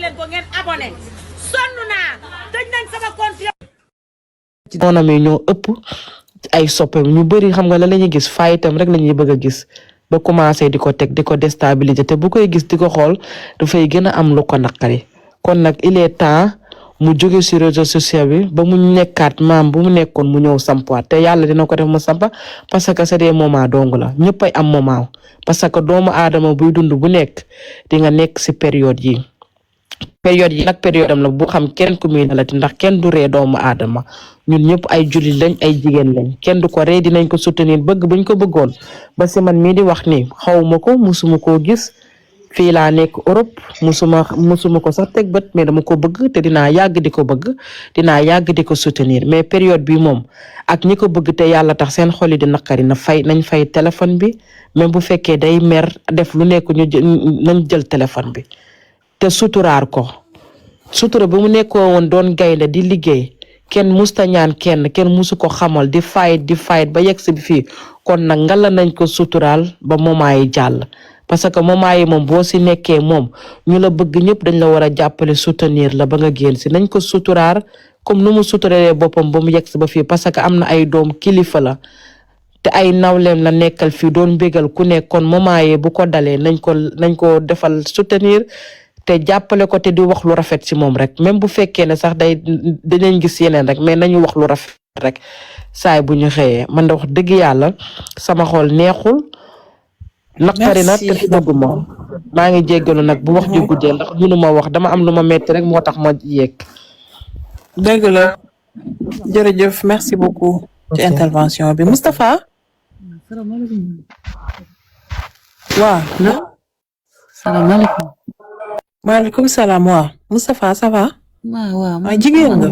leen ko ngeen abonné sonn naa tëj nañ sama compte ci noonam yi ñoo ëpp ay soppeem ñu bëri xam nga la ñuy gis fayitam rek la ñuy bëgg a gis ba commencé di ko teg di ko déstabiliser te bu koy gis di ko xool dafay gën a am lu ko naqari kon nag il est temps mu jóge ci réseau social bi ba mu nekkaat maam bu mu nekkoon mu ñëw sampwaat te yàlla dina ko def mu sampa parce que c'est des moments dong la ñëpp ay am moment parce que doomu aadama buy dund bu nekk di nga nekk ci période yi nag période am la bu xam kenn ku muy dalati ndax kenn du ree doomu aadama ñun ñëpp ay jullit lañ ay jigéen lañ kenn du ko ree dinañ ko soutenir bëgg buñ ko bëggoon ba ci man mii di wax ni xawma ko musuma koo gis fii laa nekk Europe musuma ko sax teg bët mais dama ko bëgg te dinaa yàgg di ko bëgg dinaa yàgg di ko soutenir mais période bi moom ak ñi ko bëgg te yàlla tax seen xol yi di naqari nañ fay téléphone bi même bu fekkee day mer def lu nekk nañ jël téléphone bi te suturaar ko sutura bi mu nekkoo woon doon gaynde di liggéey kenn musta ñaan kenn musu ko xamal di fight ba yegg si bi fii kon nag ngala nañ ko suturaal ba moment yi jàll parce que moment yi moom boo si nekkee moom ñu la bëgg ñëpp dañ la war a jàppale soutenir la ba nga génn si nañ ko suturaar comme nu mu suturaree boppam ba mu yegg si ba fii parce que am na ay doom kilifa la te ay nawleem la nekkal fii doon bégal ku nekk kon moment yi bu ko dalee nañ ko defal soutenir te jàppale ko te di wax lu rafet ci moom rek même bu fekkee ne sax dinañ gis yeneen rek mais nañu wax lu rafet rek saay bu ñu xëyee man da wax dëgg yàlla sama xol neexul naqari na te dëgg moom maa ngi jéggalu nag bu wax ju guddee ndax mënuma wax dama am lu ma metti rek moo tax ma yegg. dëgg la jërëjëf merci beaucoup ci intervention bi Moustapha waaw salaamaaleykum. maaleykum salaam waaw Moustapha ça va. waaw jigéen nga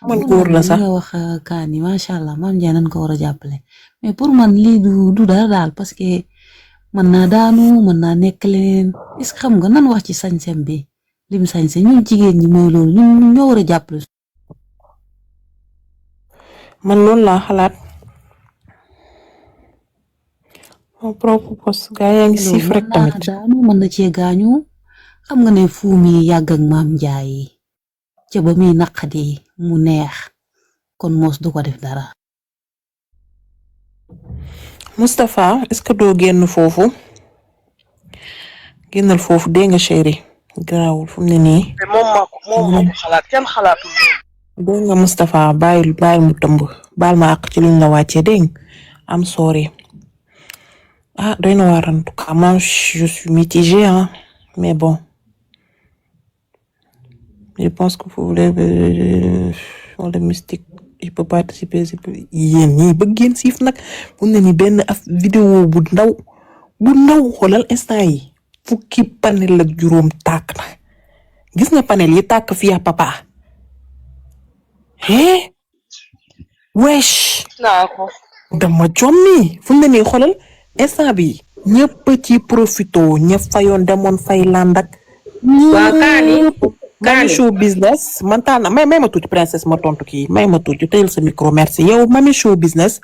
man góor la sax nga wax kaani macha allah maam Ndiaye nañ ko war a jàppale mais pour man lii du dara daal parce que mën naa daanu mën naa nekk leneen est-ce que xam nga nan wax ci sañsem bi lim sañse ñun jigéen ñi mooy loolu ñun ñoo war a jàppale. man loolu laa xalaat mon propre poste gaa yaa ngi siif rek tamit daanu mën na cee gaañu xam nga ne fu mi yàgg ak maam Ndiaye ca ba muy naqadi mu neex kon mos du ko def dara. Moustapha est-ce que doo génn foofu génnal foofu dégg nga chéri garaawul fu mu ne nii. moom moo ko xalaat kenn xalaatul. dégg nga Moustapha bàyyil mu tëmb baal ma àq ci luñ la wàccee dégg am sorry doy na waar en tout cas moi je suis mitigée mais bon je pense que vous voulez le mystique il peut participer yéen ñii bëgg ngeen siif nag mu ne ni benn vidéo bu ndaw xoolal instant yi fukki panel ak juróom tàkk na gis nga panel yi tàkk fii papa wesh dama jommi fu ne nii xoolal instant bi ñëpp ci profito ña fayoon demoon fay land ak waa Mami Show Business man taal na may ma tuuti princesse ma tontu kii may ma tuuti teyel sa micro merci yow Mami Show Business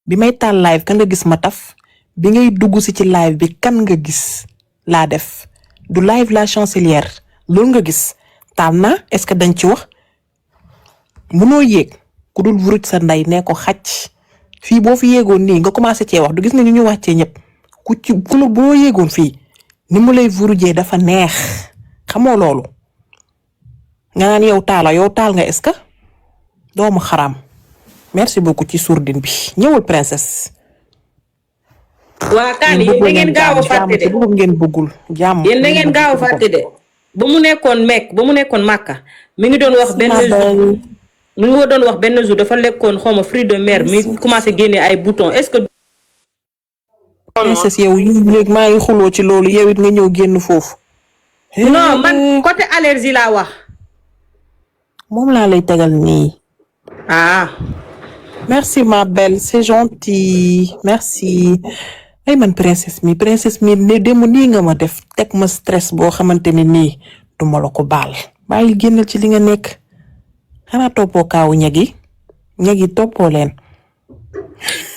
bi may taal live kan nga gis ma taf bi ngay dugg si ci live bi kan nga gis laa def du live la chancelière loolu nga gis taal na est-ce que dañ ci wax mënoo yéeg ku dul vuruj sa nday nee ko xacc fii boo fi yéegoon nii nga commencé cee wax du gis nga ñu wàccee ñëpp ku la boo yéegoon fii ni mu lay vurujee dafa neex xamoo loolu nga naan yow taal nga est-ce que doomu xaram merci beaucoup ci sourdine bi ñëwul princesse. waa Kaani yéen da ngeen gaaw a fàtte de ngeen bëggul jàmm yéen da ngeen gaaw a fàtte de ba mu nekkoon Makka mi ngi doon wax benn jour dafa lekkoon xawma fruit de mer mi commencé génne ay boutons est-ce que. princesse yow léegi maa ngi xuloo ci loolu yow it nga ñëw génn foofu. non man côté allergie laa wax. moom laa lay tegal nii. merci ma belle c'est gentil merci ay man princesse mi ne dem nii nga ma def teg ma stress boo xamante ne nii duma la ko baal bàyyi génnal ci li nga nekk xanaa toppoo kaawu ñagi toppoo leen.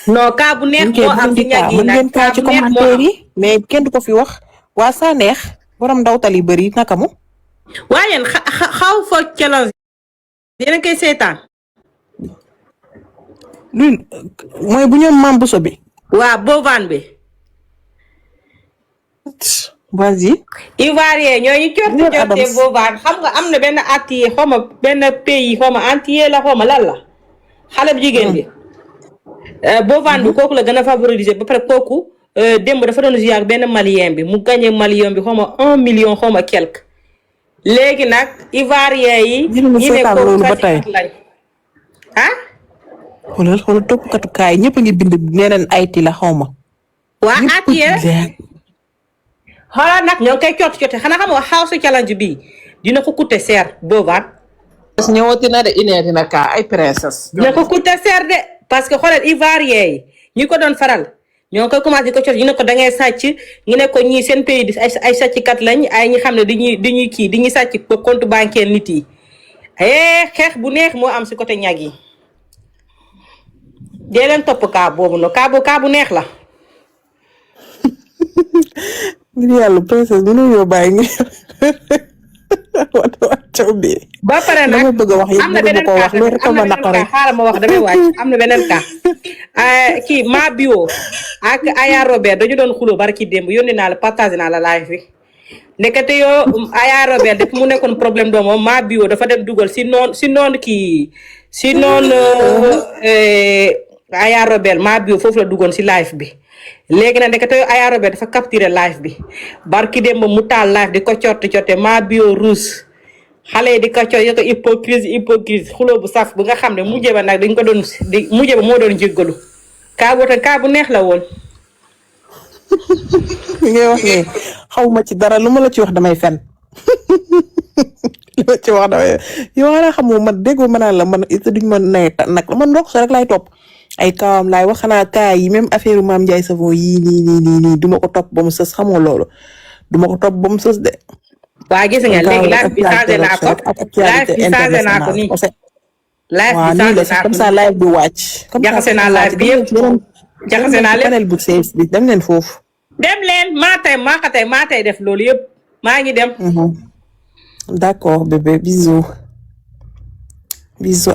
non kaa bu neex moo am ci ñag yi nag kaa ci commentaire yi mais kenn du ko fi wax waa saa neex borom ndawtal yi bëri naka mu. waaye yéen xaw fa challenge yéen a koy seetaan. lu mooy bu ñoom maam Bousso bi. waa boobaan bi. vas-y. Ivoirien ñooñu corte boobaan xam nga am na benn attier xaw ma benn pays xaw ma entier la xaw ma lan la xale bu jigéen bi. boobaan bi kooku la gën a favoriser ba pare kooku démb dafa doon ziar benn malien bi mu gagné malien bi xaw ma 1 million xaw ma quelque. léegi nag Ivoirien yi. ñu ne kooku ba tey lañ ah. xoolal toppkatu kaay ñëpp a ngi bind nee nañ Haïti la xaw ma. waa attier xoolal nag ñoo ngi koy cote xanaa xam nga house challenge bi dina ko coûter cher boobaan. parce que ñëwati na de ineeti na kaa ay princesse. dina ko coûter cher de parce que xoolal Ivoirien yi ñi ko doon faral ñoo ngi koy commencé di ko cote ñu ne ko da ngay sàcc ñu ne ko ñii seen pays di ay sàcckat lañ ay ñi xam ne dañuy sàcc compte bancaire nit yi. xeex bu neex moo am si côté ñag yi. dee leen topp kaa boobu noonu kaa bu neex la. ngir yàlla princesse bi nu yoo bàyyi ngi wàccaw bi. ba pare nag dama bëgg a wax am na beneen cas xaaral ma wax damay wàcc am na beneen cas kii ma bio ak Aya Robert dañu doon xuloo barki démb yónni naa la partagé naa la live bi ndekete yoo Aya Robert def mu nekkoon problème doom moom ma bio dafa dem dugal si noonu Aya Robert ma bio foofu la duggoon si live bi léegi nag ndekete yoo Aya Robert dafa capturé live bi barki démb mu taal live di ko cotte ma bio rouge xale yi di ko coy ko hypocrisie xuloo bu saf bu nga xam ne mujjee ba nag dañ ko doon mujjee ba moo doon jéggalu kaa bu neex la woon. li ngay wax ne xaw ma ci dara lu ma la ci wax damay fen li ma ci wax damay yow xanaa xamoo man déggoo ma naan la man duñ ma nawet nag man ndox sa rek lay topp ay kaawam laay wax xanaa kaa yi même affaire Mame Ndiaye Savon yii nii duma ko topp ba mu sës xamoo loolu duma ko topp ba mu sës de. waa gis nga léegi live bi changé naa ko nii live bi changé naa ko comme ça live bi wàcc. jaxase naa live bi yëpp jaxase naa lépp panel bu safe bi dem leen foofu. dem leen maa tey def loolu yëpp maa ngi dem. d'accord bébé bisous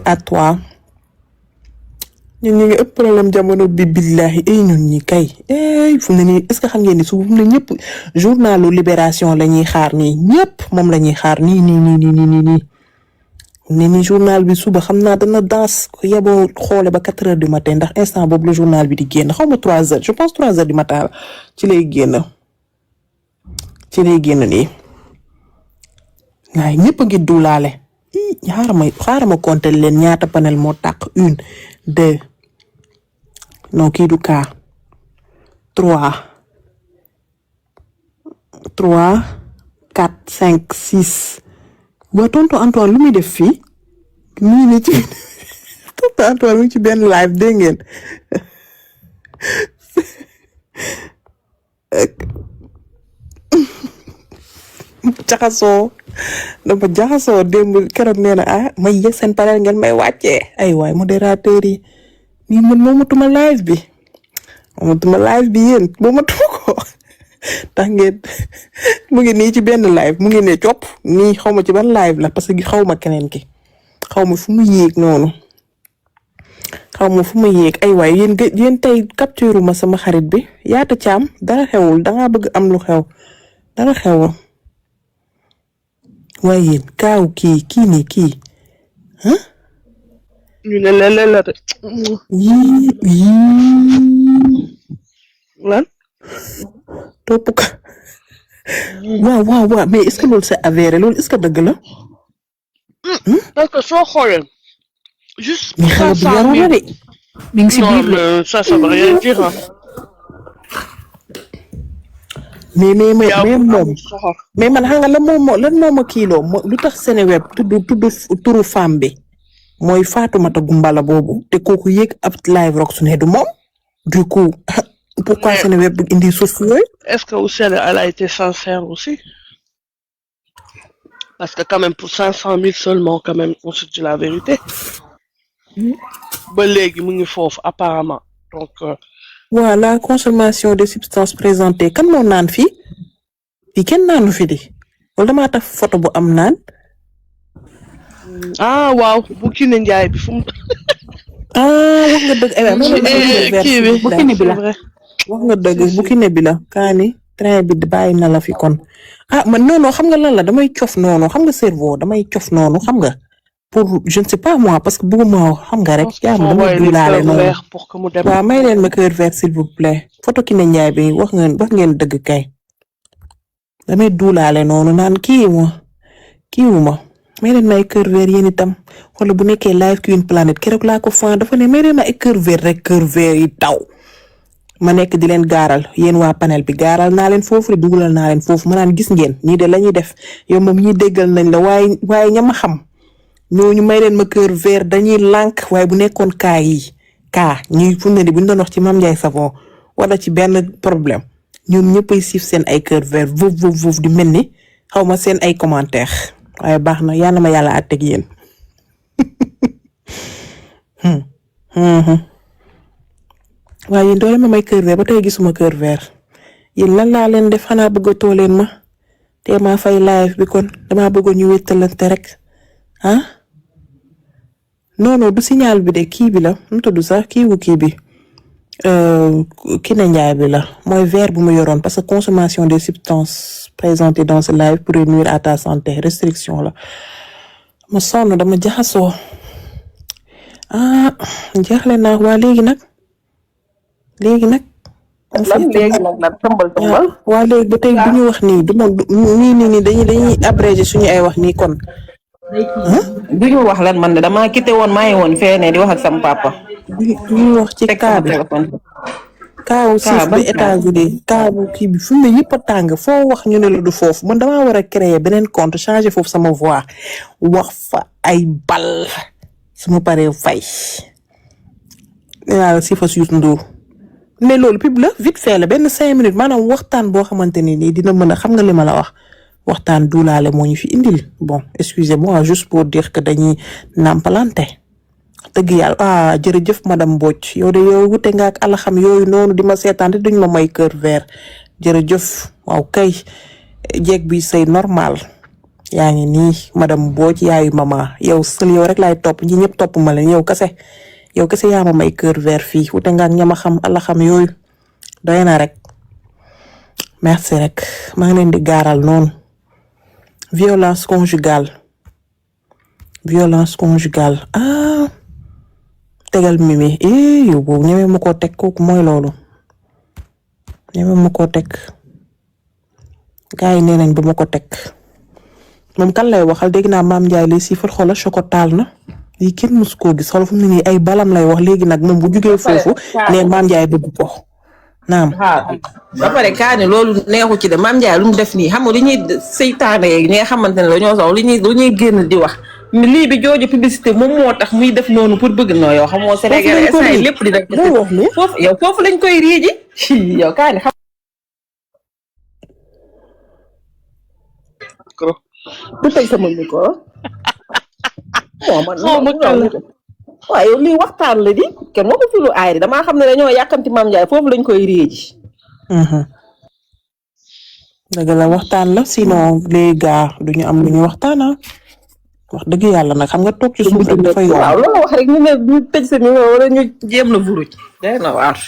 à toi. ñun ñu ngi ëpp problème jamono bi billahi ñun ñi kay fu mu ne nii est-ce que xam ngeen ni su fu mu ne ñëpp journalu Libération la ñuy xaar nii ñëpp moom la ñuy xaar nii ne ni journal bi suba xam naa dana danse yeboo xoole ba 4 heures du matin ndax instant boobu la journal bi di génn xaw ma 3 heures je pense 3 heures du matin ci lay génn nii waaye ñëpp a ngi duulaale xaaral ma compter leen ñaata panel moo tàq 1 2 non kii du cas 3 4 5 6 waa tonton Antoine lu muy def fii nii ni ci tonton Antoine mu ci benn live dégg ngeen jaxasoo démb keroog nee na may yëg seen panel ngeen may wàccee ay waay modérateur yi nii man moomatuma live bi yéen moomatuma ko tax ngeen mu ngi nii ci benn live mu ngi ne copp nii xaw ma ci ban live la parce que xaw ma keneen ki xaw ma fu mu yéeg noonu ay waay yéen tey capture ma sama xarit bi yaata caam dara xewul dangaa bëgg am lu xew dara xewul waaye yéen kaaw kii ñu ne la de. lan. topp ka waaw mais est-ce que loolu c'est avéré loolu est-ce que dëgg la. parce que soo xoolee. juste mais xale bu yaru la de. mi ngi si biir non ça veut rien dire ah. mais moom mais man xam nga lan moo ma kiiloo lu tax Seneweb tudd turu femme bi mooy Fatoumata Gumbala boobu te kooku yéeg ab live rock su ne du moom du coup pourquoi Seneweb bu indi suuf yooyu. est-ce que aussi elle a été sincère aussi parce que quand même pour 500 000 seulement quand même on se dit la vérité ba léegi mu ngi foofu apparemment donc. voilà la consommation de substances présentées kan moo naan fii kenn naanu fi di wala damaa taf photo bu am naan. waaw bu Kiné Ndiaye bi fu mu. wax nga dëgg kii bi bu Kiné bi la wax nga dëgg bu Kiné bi la kaani train bi bàyyi na la fi kon man non xam nga lan la damay cof noonu xam nga cerveau damay cof noonu xam nga pour je ne sais pas moi parce que bëgguma xam nga rek yaa ma damay dulaale noonu waaw may leen ma cœur vert s'il vous plaît photo Kiné Ndiaye bi wax ngeen dëgg kay damay dulaale noonu naan kiiwu ma may leen may cœur vert yéen itam wala bu nekkee live Queen Planet keroog laa ko fan dafa ne may leen ma ay cœur vert rek cœur vert yi taw ma nekk di leen gaaral yéen waa panel bi gaaral naa leen foofu de dugalal naa leen foofu ma naan gis ngeen nii de la ñuy def yow moom ñi déggal nañ la waaye ña ma xam ñooñu may leen ma cœur vert dañuy lànk waaye bu nekkoon kaa ñuy fu ne di bu ñu doon wax ci Mame Ndiaye Savon wala ci benn problème ñoom ñëppay siif seen ay cœur vert voof di mel ni xaw ma seen ay commentaire waaye baax na yal na ma yàlla àtteeg yéen waaye yéen doole ma may cœur vert ba tey gisuma cœur vert yéen lan laa leen def xanaa bëgg a too leen ma te maa fay live bi kon damaa bëggoon ñu wéttalante rek non du signal bi de kii bi la mu tudd sax kii bi Kiné Ndiaye bi la mooy vert bu mu yoroon parce que consommation des substances présentées dans ce live pourrait nuire à ta santé restriction la ma sonn dama jaxasoo jeexle naa waa léegi nag waa léegi ba tey bu ñu wax nii du ma nii dañuy abrégé suñu ay wax nii kon du ñu wax lan man de damaa quitté woon maa ngi woon fee ne di wax ak sama papa. ñu wax ci kaa bi kaawu siif bi États-Unis kaawu kii bi fu mu ne yëpp a tàng foo wax ñu ne la du foofu man damaa war a créer beneen compte changer foofu sama voix wax fa ay bal sama paree fay nee naa la si fa Youssou Ndour mais loolu pub la vite fait la benn 5 minutes maanaam waxtaan boo xamante ni nii dina mën a xam nga li ma la wax waxtaan duulaale moo ñu fi indil bon excusez-moi juste pour dire que dañuy nàmpalante dëgg yàlla jërëjëf madame Mbodj yow de yow wute nga ak alaxam yooyu noonu di ma seetaan te duñ ma may cœur vert jërëjëf waaw kay jeeg bi say normal yaa ngi nii madame Mbodj yaayu mama yow sël yow rek laay topp ñi ñëpp topp ma leen yow kese yaa ma may cœur vert fii wute nga ak ñama xam alaxam yooyu doy na rek merci rek maa ngi leen di gaaral noonu violence conjugale tegal mimi yow boobu ñeme ma koo teg kooku mooy loolu ñeme ma koo teg gars yi nee nañ bu ma ko teg moom kan lay waxal dégg naa Mame Ndiaye lay siifal xoolal chocotal na lii kenn musu koo gis xoolal fu mu ne nii ay balam lay wax léegi nag moom bu jugee foofu ne Mame Ndiaye bëgg ko naam. ba pare kaani loolu neexu ci de Mame Ndiaye lu mu def nii xam nga li ñuy seytaane yeeg ñi nga xamante ne dañoo soxla lu ñuy génn di wax. lii bi jooju publicité moom moo tax muy def noonu pour bëgg noo yow xamoo Sénégal instant lépp di def foofu lañ koy riiji yow kaani xam du teg sama micro waaye yow lii waxtaan la di kenn moo ko fi lu aay damaa xam ne dañoo yàkkamti Mame Ndiaye foofu lañ koy riiji dëgg la waxtaan la sinon les gars duñu am lu ñu waxtaana wax dëgg yàlla nag xam nga toog ci suuf rek dafa yomb. waaw loolu wax rek ñu ne ñu tëj sa micro wala ñu jéem la vuruj. day na waar.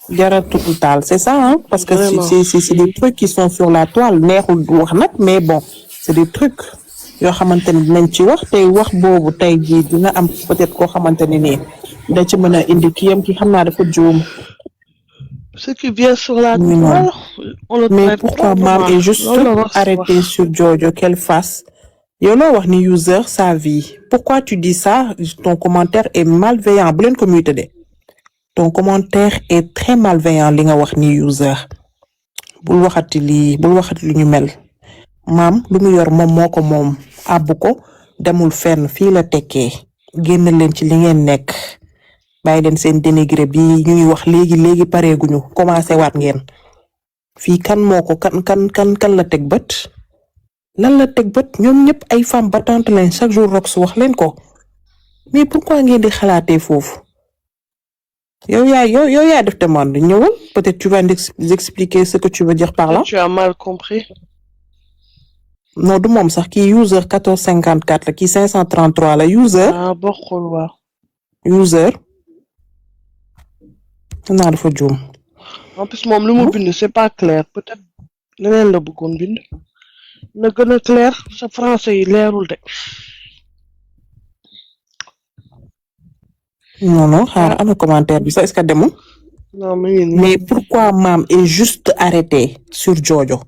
jaratul taal c'est ça hein parce que c'est des trucs qui sont sur la toile neexul wax nag mais bon c'est des trucs yoo xamante ni dinañ ci wax tey wax boobu tey jii dina am peut-être koo xamante ne nii da ci mën a indi kiyam ki xam naa dafa juum. Ce qui vient sur la toile, on le mais pourquoi Mame est juste arrêté sur Jojo qu'elle fasse yow loo wax ni user sa vie pourquoi tu dis ça ton commentaire est malveillant bu leen ko muy tëddee ton commentaire est très malveillant li nga wax ni user bul waxati lu ñu mel Mame lu mu yor moom moo ko moom àbb ko demul fenn fii la tekkee génn leen ci li ngeen nekk bàyyi leen seen dénigré bi ñuy wax léegi pareeguñu commencé waat ngeen fii kan moo ko kan la teg bët lan la teg bët ñoom ñëpp ay femmes battantes lañ chaque jour rox wax leen ko mais pourquoi ngeen di xalaatee foofu yow yaa def demande ñëwal peut-être tu vas nous expliquer ce que tu veux dire par là. Tu as mal compris. non du moom sax kii user 1454 la kii 533 la user. bokkul waaw. user. naa dafa juum. en plus moom lu mu bind c'est pas clair peut-être leneen la bëggoon bind. na gën a clair sa français yi leerul de. non xaar ana commentaire bi sax est-ce que demul. non mais pourquoi Mam est juste arrêté sur Jojo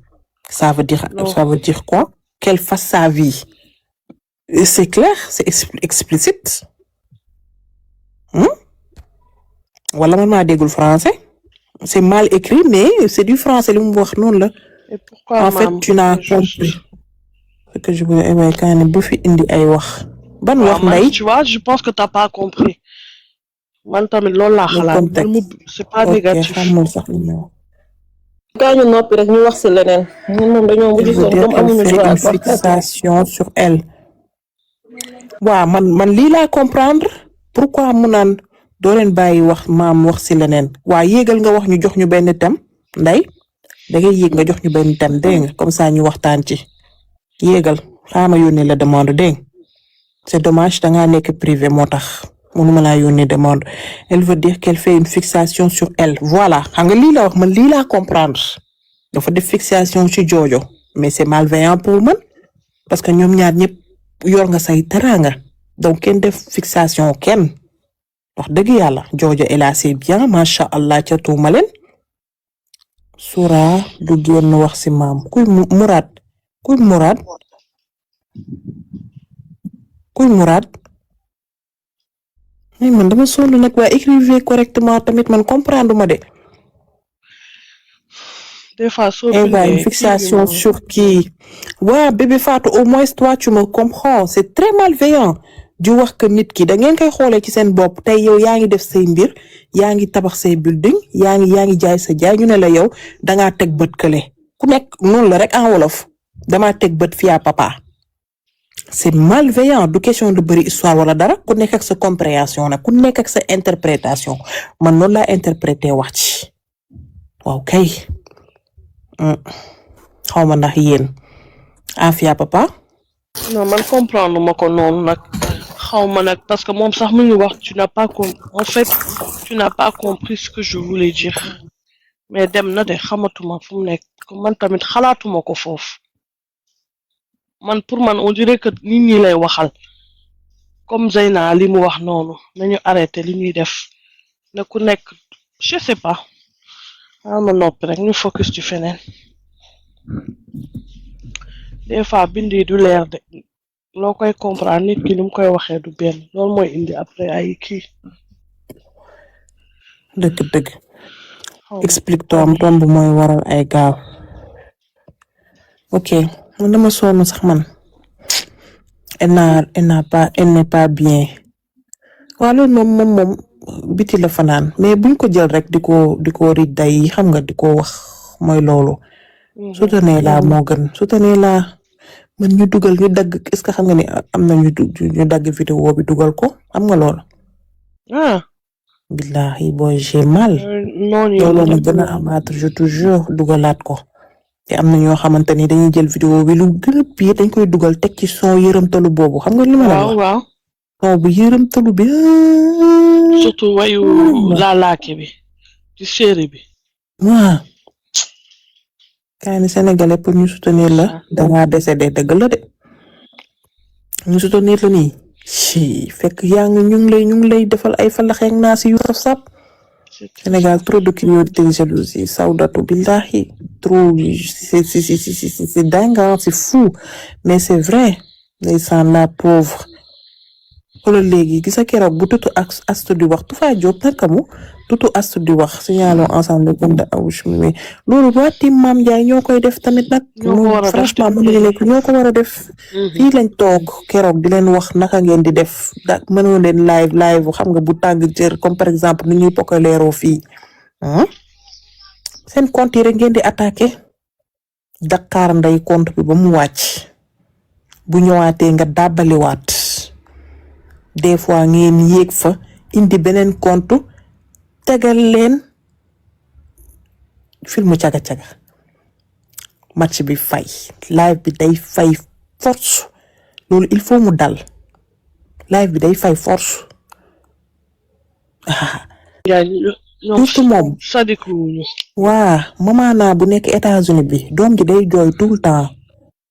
ça veut dire quoi qu'elle fasse sa vie. C'est clair c'est explicite. wala man maa déggul français. c'est mal écrit mais c'est du français li mu wax noonu la. et pourquoi en fait tu n'as compris. ce que je voulais évoquer quand bu fi indi ay wax. ban wax Ndeye tu vois je pense que t'as pas compris. man tamit loolu laa xalaat. c'est pas négatif. gaa ñu noppi rek ñu wax ci leneen. ñun moom dañoo mujj sonn comme amuñu droit. une fixation sur elle. waaw man lii laa comprendre. pourquoi mu naan doo leen bàyyi wax maam wax ci leneen. waa yéegal nga wax ñu jox ñu benn thème Ndeye da ngay yéeg nga jox ñu benn thème dégg nga comme ça ñu waxtaan ci. yéegal xaama yónnee la demande dégg nga c'est dommage da ngaa nekk privé moo tax. mënuma laa yónnee demande elle veut dire qu'elle fait une fixation sur elle voilà xam nga lii la wax man lii laa comprendre dafa def fixation ci Jojo mais c'est malveillant pour man parce que ñoom ñaar ñëpp yor nga say teraanga donc kenn def fixation kenn wax dëgg yàlla Jojo elle a c'est bien macha allah ca tuuma leen sura du génn wax ci maam kuy Mourad man dama sonn nag waa écrivez correctement tamit man comprendre ma de. des fois une fixation sur qui. waa bébé Fatou au moins toi tu me comprends c'est très malveillant di wax que nit ki da ngeen koy xoolee ci seen bopp tey yow yaa ngi def say mbir yaa ngi tabax say building yaa ngi jaay sa jaay ñu ne la yow dangaa teg bët kële ku nekk noonu la rek en wolof damaa teg bët fii à papa. c'est malveillant du question de bëri histoire wala dara ku nekk ak sa compréhension nag ku nekk ak sa interprétation man noonu laa interprété wax ci waaw kay xaw ma ndax yéen Afia papa. non man comprendre ma ko noonu nag xaw ma nag parce que moom sax mu ngi wax tu n'as pas compris ce que je voulais dire mais dem na de xamatuma fu mu nekk man tamit xalaatuma ko foofu. man pour man on dirait que nit ñi lay waxal comme Zeyna li mu wax noonu nañu arrêté li ñuy def na ku nekk je sais pas ma noppi rek ñu focus ci feneen des fois bindi du leer de loo koy comprendre nit ki ni mu koy waxee du benn loolu mooy indi après ay kii. dëgg explique tom bu mooy waral ay gaaw ok. man dama sonn sax man elle n'est pas bien waaw loolu moom biti la fanaan mais buñ ko jël rek di ko rig day xam nga di ko wax mooy loolu soutenir la moo gën soutenir la man ñu dugal ñu dagg est-ce que xam nga ni am na ñu dagg vidéo bi dugal ko xam nga loolu billahi boy j'ai mal loolu na gën a amaat je te jure dugalaat ko te am na ñoo xamante ni dañuy jël vidéo bi lu gën a pire dañ koy dugal teg ci son yërëmtalu boobu xam nga li ma la wax. waaw son bu yërëmtalu bi. surtout wayu laalaake bi ci série bi. waaw. kaani sénégalais pour ñu soutenir la dangaa décédé dëgg la de ñu soutenir la nii ci fekk yaa ngi ñu ngi lay defal ay falaxeeg naa si yu saf Sénégal trop de curiosité jalousie Saoudatu billahi trop c'est dingue c'est fou mais c'est vrai ndeysaan la pauvre xoolal léegi gisa keroog bu tutu ak astu di wax Toufa Diop naka mu tutu astu di wax signalons ensemble comme de awush mais loolu waa tim Mame Ndiaye ñoo koy def tamit nag franchement ñoo ko war a def fii lañ toog keroog di leen wax naka ngeen di def da mënoo leen live xam nga bu tàng jër comme par exemple ni ñuy pokaleeroo fii seen compte yi rek ngeen di attaqué Dakar nday compte bi ba mu wàcc bu ñëwaatee nga dàbbaliwaat des fois ngeen yéeg fa indi beneen compte tegal leen filmu caga-caga match bi fay live bi day fay force loolu il faut mu dal live bi day fay force surtout moom waa mamaana bu nekk États-Unis bi doom ji day jooy tout le temps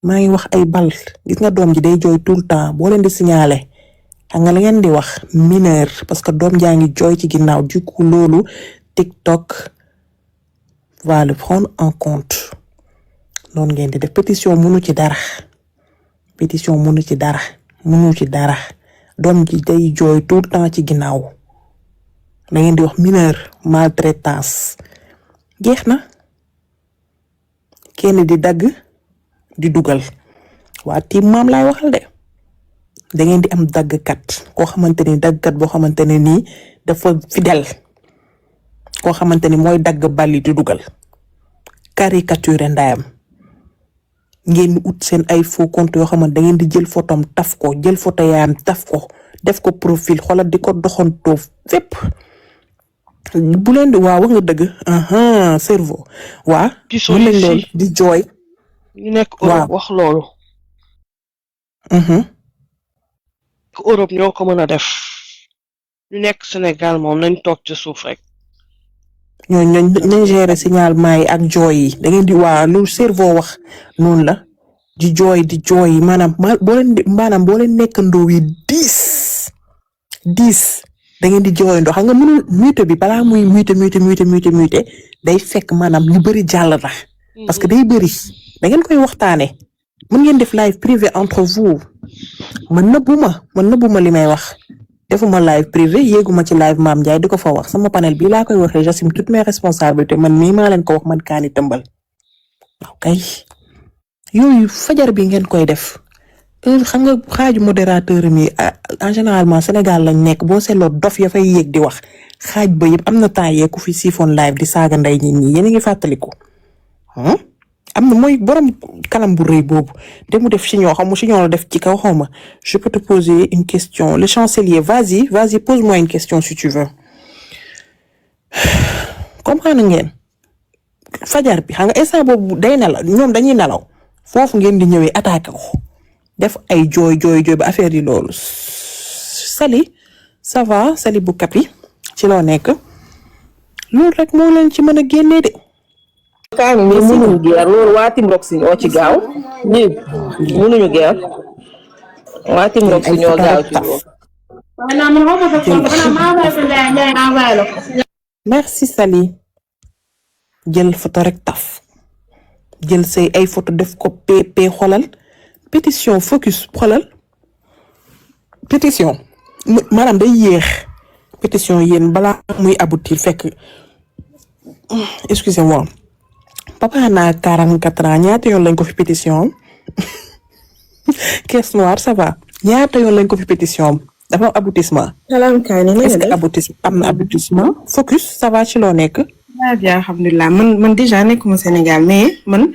maa ngi wax ay bal gis nga doom ji day jooy tout le temps boo leen di signaler xam nga la ngeen di wax mineur parce que doom jaa ngi jooy ci ginnaaw du coup loolu TikTok va le prendre en compte noonu ngeen di def pétition mënu ci dara doom ji day jooy tout le temps ci ginnaaw da ngeen di wax mineur maltraitance jeex na kenn di dagg di dugal waa tiim maam laay waxal de da ngeen di am daggkat koo xamante ni daggkat boo xamante ne nii dafa fidèle koo xamante ni mooy dagg bali di dugal caricature ndayam ngeen ut seen ay faux compte yoo xamante da ngeen di jël photom taf ko jël photo yaayam taf ko def ko profil xoolal di ko doxantoo fépp bu leen di waa wax nga dëgg cerveau waa mën nañ lool di jooy ñu nekk Europe wax loolu Europe ñoo ko mën a def ñu nekk Sénégal moom nañ toog ci suuf rek ñooñu nañ gérer signalement yi ak jooy yi da ngeen di waa lu cerveau wax noonu la di jooy maanaam boo leen nekkandoo yi 10 da ngeen di jooyandoo xam nga mënul muté bi balaa muy muté day fekk maanaam lu bëri jàll na parce que day bëri da ngeen koy waxtaane mën ngeen def live privé entre vous man nëbbuma li may wax defuma live privé yéeguma ci live Mame Ndiaye di ko fa wax sama panel bi laa koy waxee j'assume toutes mes responsabilités man mii maa leen ko wax man Kaani Tëmbal kay yooyu fajar bi ngeen koy def xam nga xaaju modérateur mi en généralement Sénégal lañ nekk boo seetloo dof ya fay yéeg di wax xaaj ba yëpp am na temps yeeku fi siphon live di saaga nday ñi ñi yéen a ngi fàttaliku am na mooy borom kanam bu rëy boobu te mu def chignon la def ci kaw xawma je peux te poser une question le chancelier vas-y pose-moi une question si tu veux comprendre ngeen fajar bi xam nga instant boobu day nelaw ñoom dañuy nelaw foofu ngeen di ñëwee attaqué ko def ay jooy ba affaire yi loolu Sali ça va Sali bu kapi ci loo nekk loolu rek moo leen ci mën a génnee de Kaani mi mënuñu geer loolu waa Team Roxy ñoo ci gaaw ñi mënuñu geer waa Team Roxy ñoo gaaw ci merci Sali jël photo rek taf jël say ay photo def ko pp xolal pétition focus xolal pétition maanaam day yéex pétition yéen balaa muy aboutir fekk excusez-moi papa naa 44 ans ñaata yoon lañ ko fi pétition caisse noire ça va ñaata yoon lañ ko fi pétition dafa am aboutissement. est-ce que aboutissement am na aboutissement focus ça va ci loo nekk. waaw bien alhamdulilah man déjà nekkuma Sénégal mais man.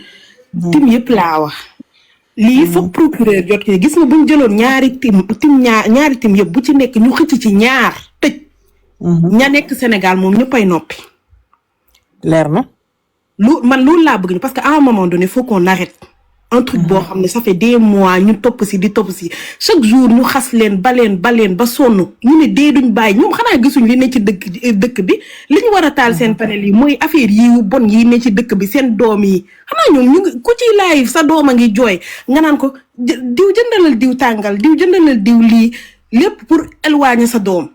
tim yëpp laa wax. lii foog procureur jot ki gis nga bu ñu jëloon ñaari tim yëpp bu ci nekk ñu xëcc ci ñaar tëj. ña nekk Sénégal moom ñëppay noppi. leer na. man loolu laa bëgg parce que à un moment donné faut qu'on arrête un truc boo xam ne ça fait des mois ñu topp si chaque jour ñu xas leen ba sonn ñu ne dee duñ bàyyi ñoom xanaa gisuñ li ne ci dëkk bi li ñu war a taal seen panel yi mooy affaire yi bon yi ne ci dëkk bi seen doom yi xanaa ñoom ñu ngi ku ci live sa doom a ngi jooy nga naan ko diw jëndalal diw tàngal diw jëndalal diw lii lépp pour éloigner sa doom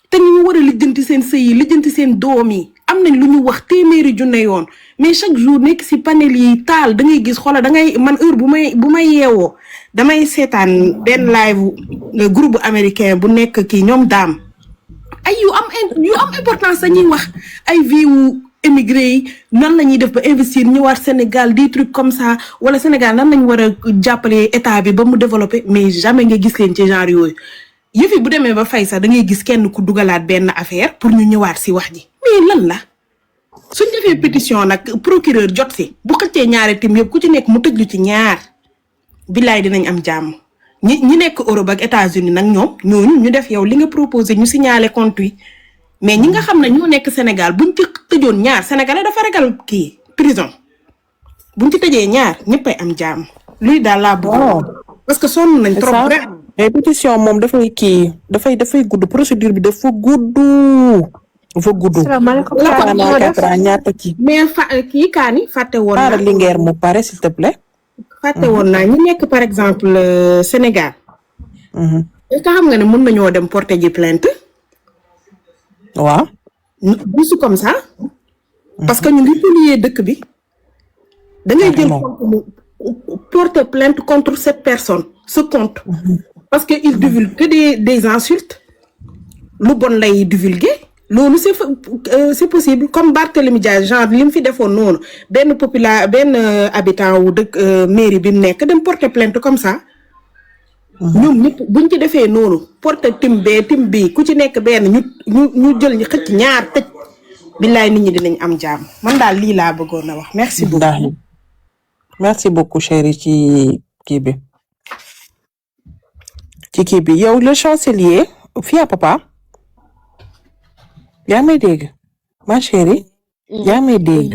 te ñu war a lijjanti seen sëy yi lijjanti seen doom yi am nañ lu ñu wax téeméeri junne yoon mais chaque jour nekk si panel yi taal da ngay gis xoolal da ngay man heure bu may yeewoo damay seetaan benn live groupe américain bu nekk kii ñoom daam ay yu am importance dañuy wax ay vie wu émigré yi nan la ñuy def ba investir ñëwaat Sénégal des trucs comme ça wala Sénégal nan lañ war a jàppale état bi ba mu développer mais jamais nga gis leen ci genre yooyu yëf yi bu demee ba fay sax da ngay gis kenn ku dugalaat benn affaire pour ñu ñëwaat si wax ji mais lan la suñ defee pétition nag procureur jot si bu xëccee ñaari tim yëpp ku ci nekk mu tëjlu ci ñaar billaay dinañ am jàmm ñi nekk Europe ak États-Unis nag ñoom ñooñu ñu def yow li nga proposé ñu signaler compte yi mais ñi nga xam ne ñoo nekk Sénégal buñ ci tëjoon ñaar sénégalais dafa ragal kii prison buñ ci tëjee ñaar ñëppay am jàmm luy daal laa bëgg parce que sonn nañ trop vraiment. mais pétition moom dafay kii dafay gudd procédure bi dafa gudd. salaamaaleykum ñaata kii. mais kii kaani fàtte woon naa. Linguère mu pare s'il te plaît. fàtte woon naa ñi nekk par exemple Sénégal. est-ce que xam nga ne mën nañoo dem porter ji plainte. waaw. bisu comme ça. parce que ñu ngi polluer dëkk bi. da ngay jël porter plainte contre cette personne ce compte. parce que il divulgue que des insultes. lu bon lay divulguer. loolu c'est possible comme Barthélémy Dias genre li mu fi defoon noonu benn habitant wu dëkk mairie bi mu nekk dem porter plainte comme ça. ñoom ñëpp buñ ci defee noonu porter tim bi ku ci nekk benn ñu jël ñu xëcc ñaar tëj. billaay nit ñi dinañ am jàmm man daal lii laa bëggoon a wax merci beaucoup. merci beaucoup chérie ci kii bi. yow le chancelier fii à papa. yaa may dégg ma chérie. yaa may dégg.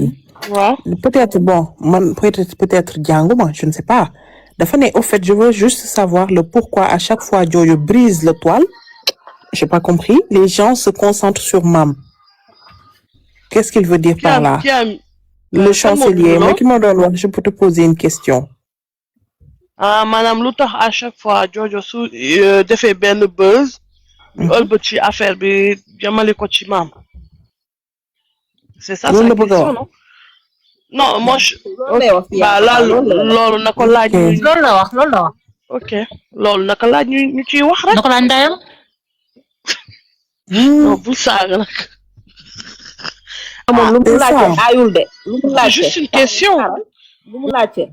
waaw peut-être bon man peut-être jànguma je ne sais pas. dafa ne au fait je veux juste savoir le pourquoi à chaque fois Jojo brise le toile. j'ai pas compris les gens se concentrent sur Mam. qu'est-ce qu'il veut dire par là. le chancelier mais ki ma doon wax je peux te poser une question. maanaam lu tax à chaque fois Jojo su defee benn buzz. ñu ëlbati affaire bi jëmale ko ci Mam. c'est ça sa question non. non moi loolu na ko laaj. loolu la wax. ok loolu naka laaj ñu ciy wax rek. na ko laaj ndayam. non bu saaga nag. moom lu mu laajte aayul de. lu mu laajte juste une question. lu mu laajte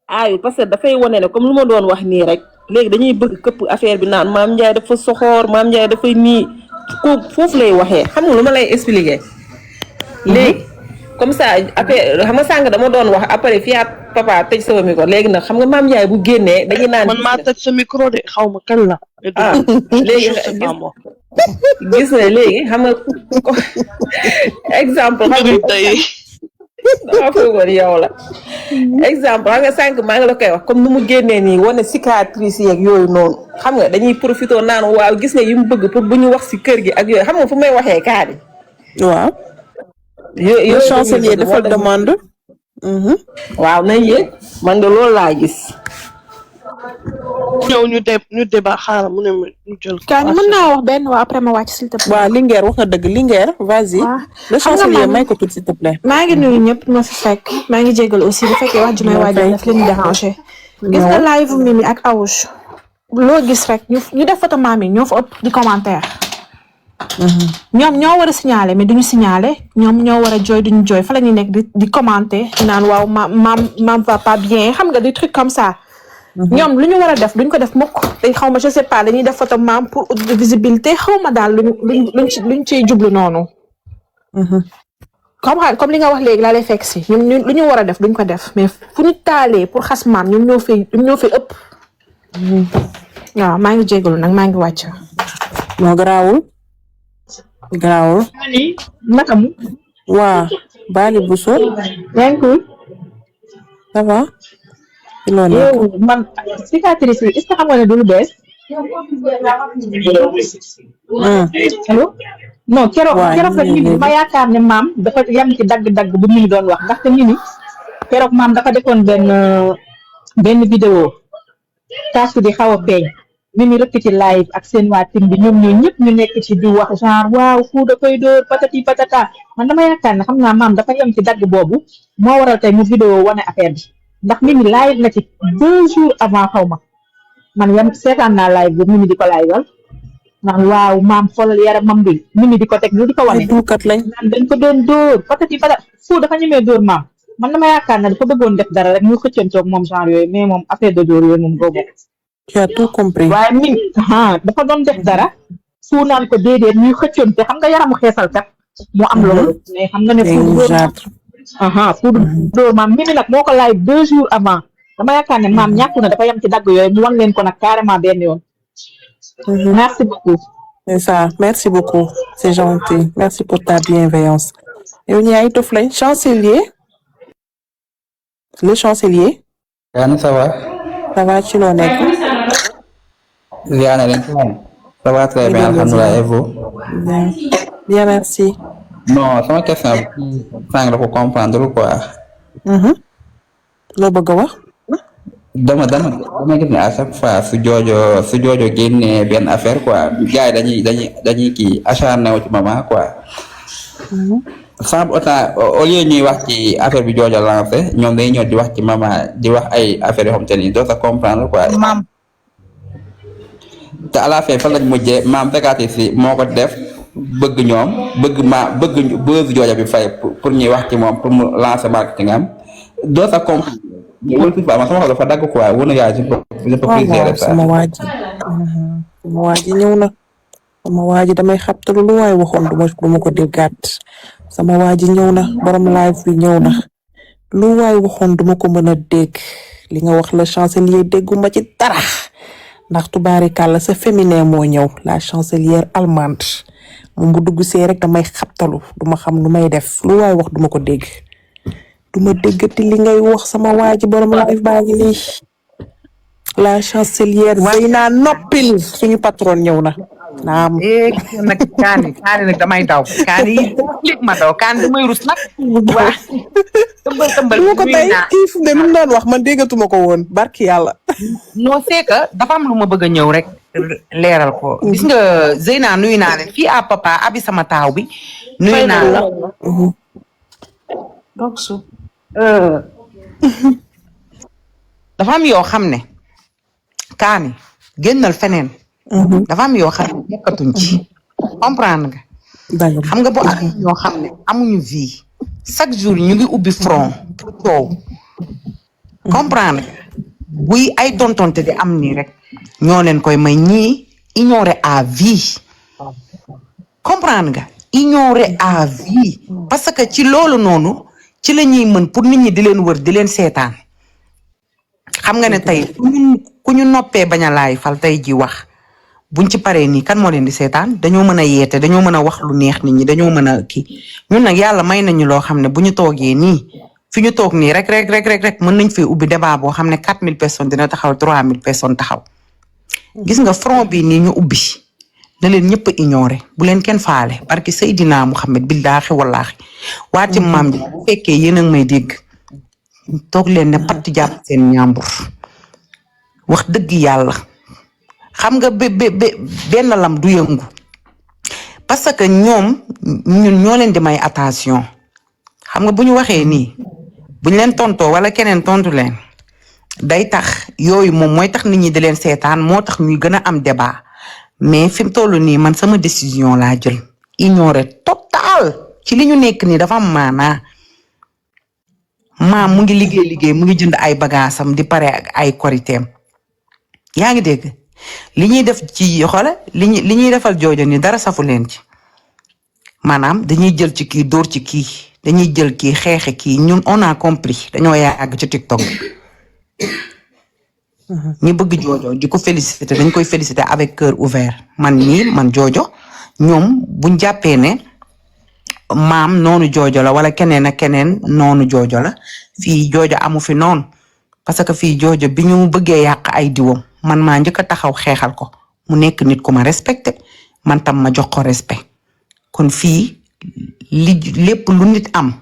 aayul parce que dafay wane ne comme lu ma doon wax nii rek léegi dañuy bëgg këpp affaire bi naan Mame Ndiaye dafa soxoor Mame Ndiaye dafay nii foofu lay waxee xam nga lu ma lay expliquer. léegi comme ça après xam nga sànq dama doon wax après fii ak papa tëj sama micro léegi nag xam nga Mame Ndiaye bu génnee dañuy naan. man maa tëj sa micro de xaw ma kan la. léegi gis na léegi xam nga exemple. xam nga tey dama foogoon yow la exemple xam nga sànq maa ngi la koy wax comme nu mu génnee nii wane cicatrice yeeg yooyu noonu xam nga dañuy profité naan waaw gis nga yi mu bëgg pour bu ñu wax si kër gi ak yooyu xam nga fu may waxee kaa bi. waaw. le chancelier dafa demande. waaw nañ yéeg man de loolu laa gis. ñëw ñu débat xaaral mu ne ñu jël. Kaani mën naa wax benn waa après ma wàcc s'il te plaît. waaw Linguère wax nga dëgg Linguère vas-y. le chancelier may ko tout s'il te plaît. maa ngi nuyu ñëpp ma fi fekk maa ngi jégal aussi bu fekkee wax ji may waajal daf leen déranger. gis nga live Mimi ak Awoush. loo gis rek ñu def photo maam yi ñoo fa ëpp di commentaire. ñoom ñoo war a signaler mais duñu signaler ñoom ñoo war a jooy duñu jooy fa la ñuy nekk di commenter naan waaw maam va pas bien xam nga des trucs comme ça. ñoom lu ñu war a def duñ ko def mukk te xaw ma je sais pas dañuy def photo maam pour visibilité xaw ma daal luñ ciy jublu noonu. comme li nga wax léegi laa lay fekk si ñoom lu ñu war a def duñ ko def mais fu ñu taalee pour xas maam ñoom ñoo fi ëpp. waaw maa ngi jégalu nag maa ngi wàcc. moo garaawul. naka mu. waa Bali Bousso. yaa ngi cool. ça va. yow man cicatrice yi est-ce que xam nga ne du lu bees. allo. non keroog la Mimi ma yaakaar ne maam dafa yam ci dagg-dagg bu Mimi doon wax ndaxte Mimi keroog maam dafa defoon benn vidéo taas di xaw a feeñ Mimi rëkk ci live ak seen waa tim bi ñoom ñëpp ñu nekk ci di wax genre waaw fu da koy dóor patati patata man dama yaakaar ne xam naa maam dafa yam ci dagg boobu moo waral tey mu vidéo wane affaire bi ndax Mimi live na ci 2 jours avant xaw ma man yam seetaan naa live bu Mimi di ko live ndax waaw maam xoolal yaramam bi Mimi di ko teg ñu di ko wane. duukat lañ naan dañ ko doon dóor patati patata fu dafa ñemee dóor maam man dama yaakaar ne dafa bëggoon def dara rek ñu xëccantoog moom genre yooyu mais moom affaire de dóor yooyu moom boobu. tu as tout compris. waaye Mimi dafa doon def dara fu naan ko déedéet ñuy xëccante xam nga yaramu xeesal kat moo am loolu. mais xam nga ne fu dóor maam Mimi nag moo ko laaj 2 jours avant dama yaakaar ne maam ñàkk na dafa yem ci dagg yooyu mu wan leen ko nag carrément benn yoon. merci beaucoup. C'est ça. Merci beaucoup. C'est gentil. Merci pour ta bienveillance. yow ñaay tof lay chancelier. Le chancelier. Kaani ça va. Ça va ci loo nekk. Ziar na leen ça va très bien alhamdulilah et vous. Bien. Bien merci. non sama question sànq la ko comprendre quoi. loo bëgg a wax. dama gis ne à chaque fois su joojo génnee benn affaire quoi gars yi dañuy kii acharné wu ci maman quoi. sans autant au lieu ñuy wax ci affaire bi joojo lancé ñoom dañuy ñëw di wax ci maman di wax ay affaires yoo xam te ni doo sa comprendre quoi. maam. te à la fin fan lañ mujjee maam fekkaati si moo ko def bëgg buzz jooja bi fay pour ñuy wax ci moom pour mu lancer marketing am doo sa comprendre. wala si ma sama xol dafa dagg quoi wala yaa je peux plus gérer ça. sama waa ji ñëw na. sama waa ji damay xabtalu lu waay waxoon duma ko déggaat. sama waa ji ñëw na borom live bi ñëw na. lu waay waxoon duma ko mën a dégg. li nga wax la chancelier dégguma ci dara. ndax tubaarikàlla sa féminin moo ñëw la chancelière allemande. moom bu dugg see rek damay xabtalu duma xam lu may def lu waay wax duma ko dégg. duma déggati li ngay wax sama waa ji borom live baa ngi lii. la chancelière Zeyna noppil suñu patron ñëw na. naam. nag kaani nag damay daw kaani léegi ma daw kaani damay rus nag. waa tëmbal ko tey kii fu ne lu mu doon wax man déggatuma ko woon barki yàlla. non c'est que dafa am lu ma bëgg a ñëw rek leeral ko. gis nga Zeyna nuyu naa leen fii à papa abi sama taaw bi. nuyu naa la. donc su. dafa am yoo xam ne kaani génnal feneen. dafa am yoo xam ne nekkatuñ ci comprendre nga. xam nga bu am ñoo xam ne amuñu vie chaque jour ñu ngi ubbi front pour coow comprendre nga buy ay tontonte di am nii rek ñoo leen koy may ñii ignorer à vie comprendre nga ignorer à vie parce que ci loolu noonu ci la ñuy mën pour nit ñi di leen wër di leen seetaan xam nga ne tey ku ñu noppee bañ a laay fal tey ji wax buñ ci paree nii kan moo leen di seetaan dañoo mën a yeete dañoo mën a wax lu neex nit ñi dañoo mën a kii ñun nag yàlla may nañu loo xam ne bu ñu toogee nii fi ñu toog nii rek mën nañ fi ubbi débat boo xam ne 4000 personnes dina taxaw 3000 personnes taxaw gis nga front bi nii ñu ubbi na leen ñëpp ignorer bu leen kenn faale parce que Seydina Muhammad billaahi wallaahi waati maam ji bu fekkee yéen a ngi may dégg toog leen ne patt jàpp seen ñaambur wax dëgg yàlla xam nga benn lam du yëngu parce que ñoom ñun ñoo leen di may attention xam nga bu ñu waxee nii bu ñu leen tontoo wala keneen tontu leen day tax yooyu moom mooy tax nit ñi di leen seetaan moo tax ñuy gën a am débat mais fi mu toll nii man sama décision laa jël ignorer total ci li ñu nekk nii dafa am maanaa maam mu ngi liggéey mu ngi jënd ay bagaasam di pare ak ay koriteem yaa ngi dégg li ñuy def ci xoole li ñuy defal joojo ni dara safu leen ci maanaam dañuy jël ci kii dóor ci kii dañuy jël kii xeexe kii ñun on a compris dañoo yàgg ci TikTok ñi bëgg joojo di ko féliciter dañ koy féliciter avec cœur ouvert man joojo ñoom buñ jàppee ne maam noonu joojo la wala keneen ak keneen noonu joojo la fii joojo amu fi noonu parce que fii joojo bi ñu bëggee yàq ay diwam man maa njëkk a taxaw xeexal ko mu nekk nit ku ma respecté man tam ma jox ko respect kon fii lépp lu nit am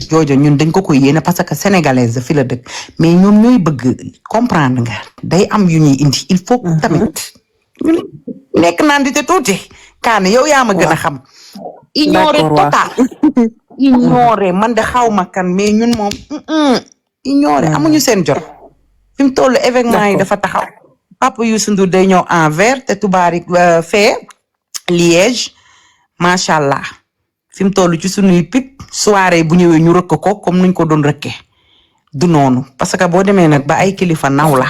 joojo ñun dañ ko koy yéene parce que sénégalaise fi la dëkk mais ñoom ñooy bëgg comprendre nga day am yu ñuy indi il faut tamit ñu nekk naan di te tuuti kaane yow yaa ma gën a xam ignorer total ignorer man de xaw ma kan mais ñun moom ignorer amuñu seen jot fi mu toll événement yi dafa taxaw Papa Youssou Ndour day ñëw Anvers te tubaari fee Liège macha allah fi mu toll ci sunuy pic soirée bu ñëwee ñu rëkk ko comme nuñ ko doon rëkkee du noonu parce que boo demee nag ba ay kilifa naw la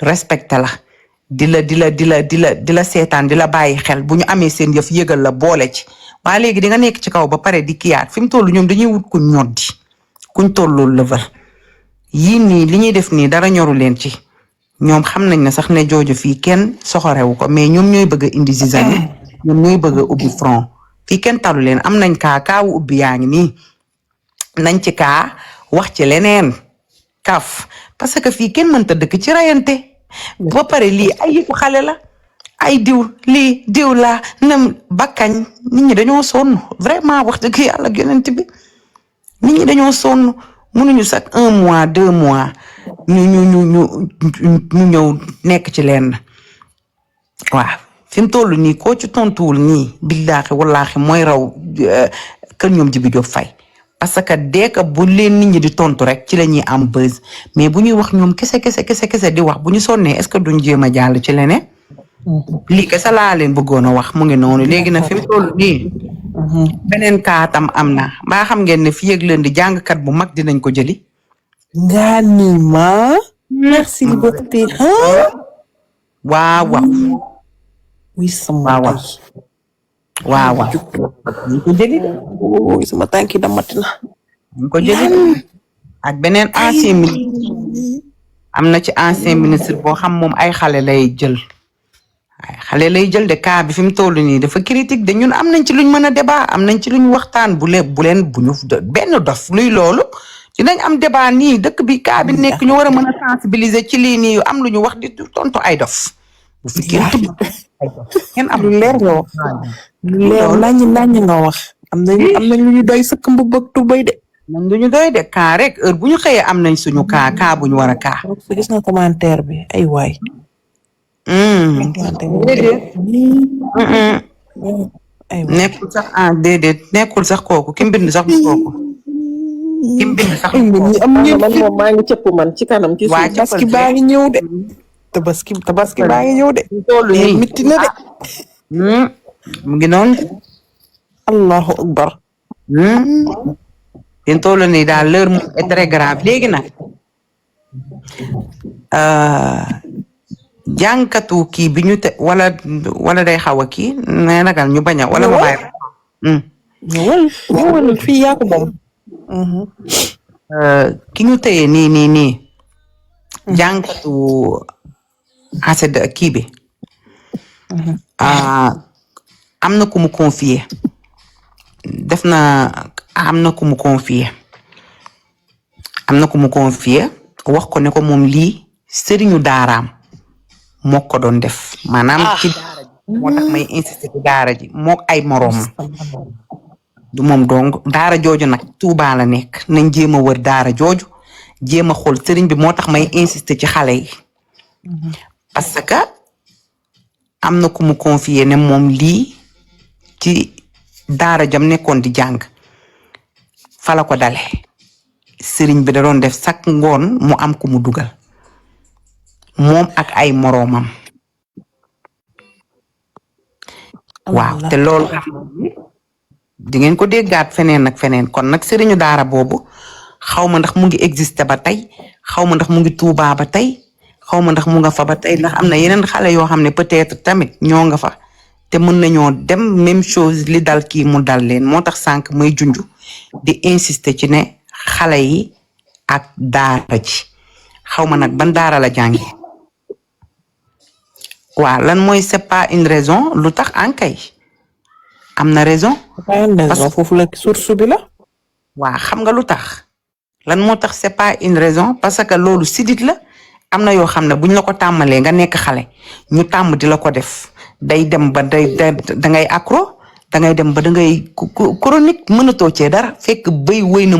respecté la di la seetaan di la bàyyi xel bu ñu amee seen yëf yëgal la boole ci waa léegi di nga nekk ci kaw ba pare di kiyaat fi mu toll ñoom dañuy wut kuñ ñoddi kuñ tolloo level yii nii li ñuy def nii dara ñoru leen ci ñoom xam nañ ne sax ne joojo fii kenn soxorewu ko mais ñoom ñooy bëgg a indi zizanie ñoom ñooy bëgg a ubbi front fii kenn talu leen am nañ kaawu ubbi yaa ngi nii nañ ci wax ci leneen kaf parce que fii kenn mënta dëkk ci rayante ba pare lii ay yëfu xale la ay diw la nam bakkañ nit ñi dañoo sonn vraiment wax dëgg yàlla yonent bi nit ñi dañoo sonn mënuñu sax 1 mois 2 mois ñu ñëw nekk ci leen waaw fi mu toll nii koo ci tontuwul nii billaahi wallaahi mooy raw kër ñoom Jibi Jóob Fay parce que dès que bu leen nit ñi di tontu rek ci la ñuy am buzz mais bu ñuy wax ñoom kese di wax bu ñu sonnee est-ce que duñ jéem a jàll ci leneen lii kese laa leen bëggoon a wax mu ngi noonu léegi nag fi mu toll nii beneen kaatam am na mbaa xam ngeen ne fii ak leen di jàngkat bu mag dinañ ko jëli. nga ni ma. merci beaucoup. waaw. oui sama waaw. ñu ko jëli. sama tànki damati na. ñu ko jëli ak beneen ancien ministre am na ci ancien ministre boo xam moom ay xale lay jël. xale lay jël de cas bi fi mu toll nii dafa critique de ñun am nañ ci luñ mën a débat am nañ ci luñ waxtaan bu leen bu ñu benn dof luy loolu dinañ am débat nii dëkk bi cas bi nekk ñu war a mën a sensibiliser ci lii nii am lu ñu wax di tontu ay dof. bu fi kenn am lu leer nga wax. lu leer naññ nga wax. am nañ lu ñu doy sëkk mbubb ak tubay de. nañ lu ñu doy de cas rek heure bu ñu xëyee am nañ suñu cas bu ñu war a cas. gis nga commentaire bi ay waay. nekkul sax nekkul sax kooku ki mbind sax bu kooku ki mbind sax man moom maa ngi cëpp man ci kanam ci suuf tabaski baa ngi ñëw de tabaski baa ngi ñëw de toolu nii mitti na de mu ngi noonu allahu akbar fi toolu nii daal l'heure moom est très grave léegi nag jànkatu kii bi ñu te wala day xaw a kii nee nagal ñu bañ a wala ma bàyyi ñëwal fii yaa ko moom ki ñu tëye nii jànkatu acide kii bi am na ku mu confier am na ku mu confier wax ko ne ko moom lii sëriñu daaraam moo ko doon def maanaam ci daara ji moo tax may insister ci daara ji moo ay moroom du moom dong daara jooju nag Tuubaa la nekk nañ jéem a wër daara jooju jéem a xool sëriñ bi moo tax may insister ci xale yi parce que am na ku mu confier ne moom lii ci daara jam nekkoon di jàng fa la ko dale sëriñ bi da doon def chaque ngoon mu am ku mu dugal moom ak ay moroomam waaw te loolu di ngeen ko déggaat feneen ak feneen kon nag sëriñu daara boobu xaw ma ndax mu ngi existé ba tey xaw ma ndax mu ngi Tuubaa ba tey xaw ma ndax mu nga fa ba tey ndax am na yeneen xale yoo xam ne peut-être tamit ñoo nga fa te mën nañoo dem même chose li dal kii mu dal leen moo tax sànq may junj di insister ci ne xale yi ak daara ji xaw ma nag ban daara la jàngi waaw lan mooy c'est pas une raison lu tax ankay am na raison. foofu la source bi la. waaw xam nga lu tax lan moo tax c'est pas une raison parce que loolu sidit la am na yoo xam ne buñ la ko tàmmalee nga nekk xale ñu tàmm di la ko def day dem ba da ngay accro da ngay dem ba da ngay chronique mënatoo cee dara fekk bëy wëy na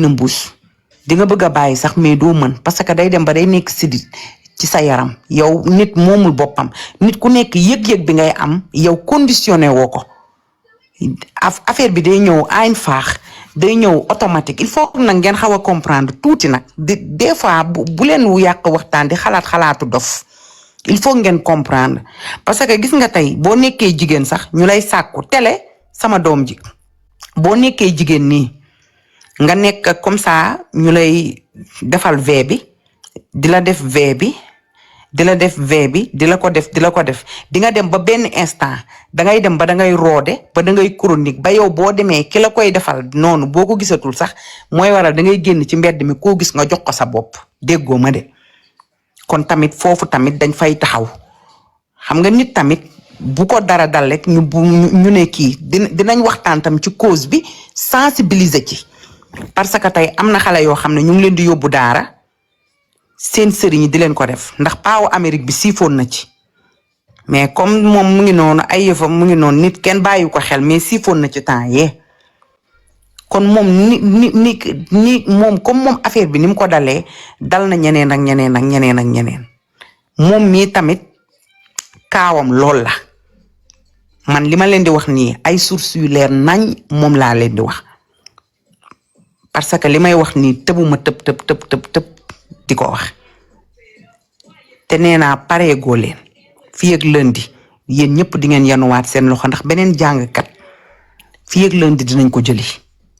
mbuus di nga bëgg a bàyyi sax mais doo mën parce que day dem ba day nekk sidit ci sa yaram yow nit moomul boppam nit ku nekk yëg-yëg bi ngay am yow conditionné woo ko affaire bi day ñëw ayn faax day ñëw automatique il faut nag ngeen xaw a comprendre tuuti nag des fois bu leen yàq waxtaan di xalaatu dof il faut ngeen comprendre parce que gis nga tey boo nekkee jigéen sax ñu lay sàkku télé sama doom ji boo nekkee jigéen nii nga nekk comme ça ñu lay defal V bi di la def V bi di la ko def di nga dem ba benn instant dangay dem ba dangay roode ba dangay chronique ba yow boo demee ki la koy defal noonu boo ko gisatul sax mooy waral dangay génn ci mbedd mi koo gis nga jox ko sa bopp déggoo ma de kon tamit foofu tamit dañ fay taxaw xam nga nit tamit bu ko dara dal rek ñu ne kii dinañ waxtaan tam ci cause bi sensibiliser ci parce que tey am na xale yoo xam ne ñu ngi leen di yóbbu daara seen sëriñ di leen ko def ndax paawu Amérique bi siifoon na ci mais comme moom mu ngi noonu ay yëfam mu ngi noonu nit kenn bàyyi ko xel mais siifoon na ci temps yee kon moom ni moom comme moom affaire bi ni mu ko dalee dal na ñeneen ak ñeneen ak ñeneen ak ñeneen moom mii tamit kaawam lool la man li ma leen di wax nii ay sources yu leer nañ moom laa leen di wax parce que li may wax nii tëbuma tëb di ko wax te nee naa pareegoo leen fii ak lundi yéen ñëpp di ngeen yanuwaat seen loxo ndax beneen jàngkat fii ak lundi dinañ ko jëli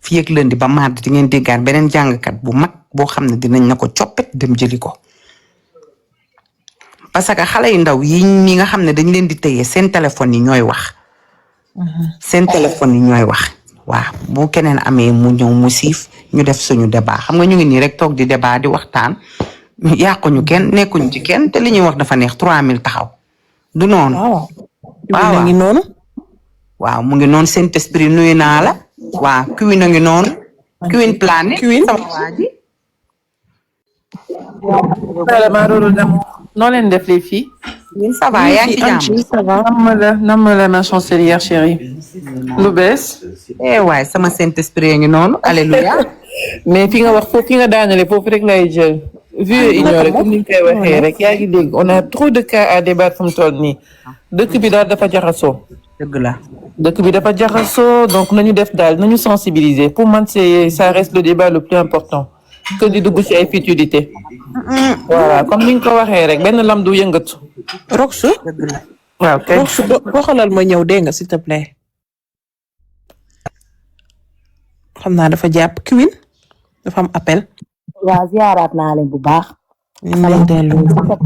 fii ak lundi ba mardi di ngeen déggaat beneen jàngkat bu mag boo xam ne dinañ na ko coppet dem jëli ko parce que xale yu ndaw yi ñi nga xam ne dañ leen di tëye seen téléphone yi ñooy wax seen téléphone yi ñooy wax waaw bu keneen amee mu ñëw mu siif ñu def suñu débat xam nga ñu ngi nii rek toog di débat di waxtaan yàquñu kenn nekkuñu ci kenn te li ñuy wax dafa neex 3000 taxaw du noonu. waaw ngi noonu. waaw mu ngi noonu seen esprit nuyu naa la. waaw Queen a ngi noonu. Queen Planet. Queen sama waa ji. noo leen def les filles. ça va yaa ngi ci jàmm. ça va. nam la ma chancelière chérie. lu bees. waay sama seen esprit ngi noonu alléluia. mais fi nga wax foofu fi nga daanale foofu rek lay jël. vu et ignoré comme ni ñu koy waxee rek yaa ngi dégg on a trop de cas à débattre fu mu toll nii dëkk bi daal dafa jaxasoo. dëgg la. dëkk bi dafa jaxasoo donc nañu def daal nañu sensibiliser pour man ça reste le débat le plus important que di dugg ci ay futilité. voilà comme ni nga ko waxee rek benn lam du yëngatu. Rox. dëgg la. waaw kay Rox doxalal ma ñëw dégg nga s'il te plaît. xam naa dafa jàpp Queen dafa am appel. waaw ziaraat naa leen bu baax. ñu ngi lay delloo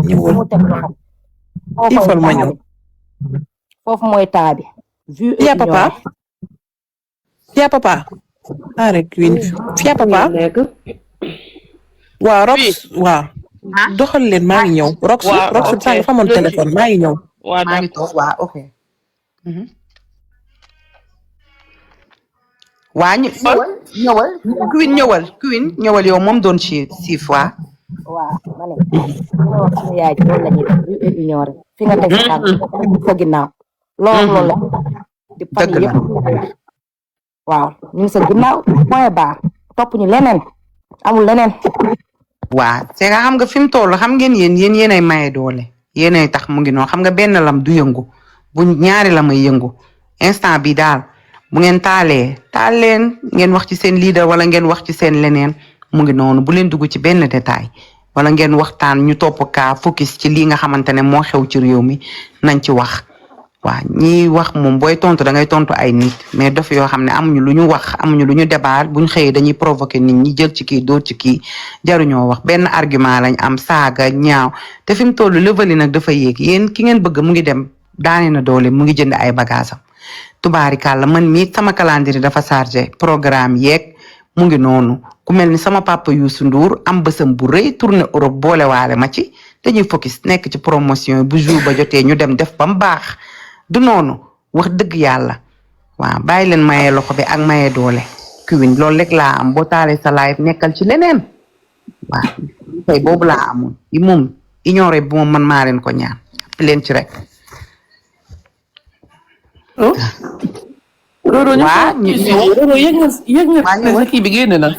ñëwal. ifal ma ñëw. foofu mooy taa bi. Fia papa. Fia papa. rek Queen Fia papa. waaw Rox waaw. doxal leen maa ngi ñëw. Rox Rox saa nga famoon téléphone maa ngi ñëw. maa ngi toog waaw ok. waa ñëwal Queen ñëwal yow moom doon siif waa. waaw ma ne ma wax suñu yaay ji loolu la ñuy def rue et ignoré fi nga teg sa tànk sa ginnaaw loolu la di fan yëpp waaw ñu ngi sa ginnaaw point barre topp ñu leneen amul leneen. waa c'est que xam nga fi mu toll xam ngeen yéen yéenay maye doole yéenay tax mu ngi noonu xam nga benn lam du yëngu bu ñaari la may yëngu instant bi daal bu ngeen taal leen ngeen wax ci seen leader wala ngeen wax ci seen leneen mu ngi noonu bu leen dugg ci benn détail wala ngeen waxtaan ñu topp kaa focus ci lii nga xamante ne moo xew ci réew mi nañ ci wax. waaw ñiy wax moom booy tontu da ngay tontu ay nit mais daf yoo xam ne amuñu lu ñu wax amuñu lu ñu débat buñ xëyee dañuy provoquer nit ñi jël ci kii dóor ci kii jaruñoo wax benn argument lañ am saaga ñaaw te fi mu toll level yi nag dafa yéeg yéen ki ngeen bëgg mu ngi dem daane na doole mu ngi jënd ay bagaasam tubaarikàlla man mii sama calendrier dafa chargé programme yeeg mu ngi noonu ku mel ni sama papa Youssou Ndour am bësam bu rëy tournée Europe boole waale ma ci dañuy focus nekk ci promotion bu jour ba jotee ñu dem def ba mu baax du noonu wax dëgg yàlla waaw bàyyi leen maye loxo bi ak maye doole Queen loolu rek laa am boo taalee sa live nekkal ci leneen waaw tey boobu laa amoon yi moom ignoré bu moom man maa leen ko ñaan leen ci rek. Roro yëg nga sa kii bi génn na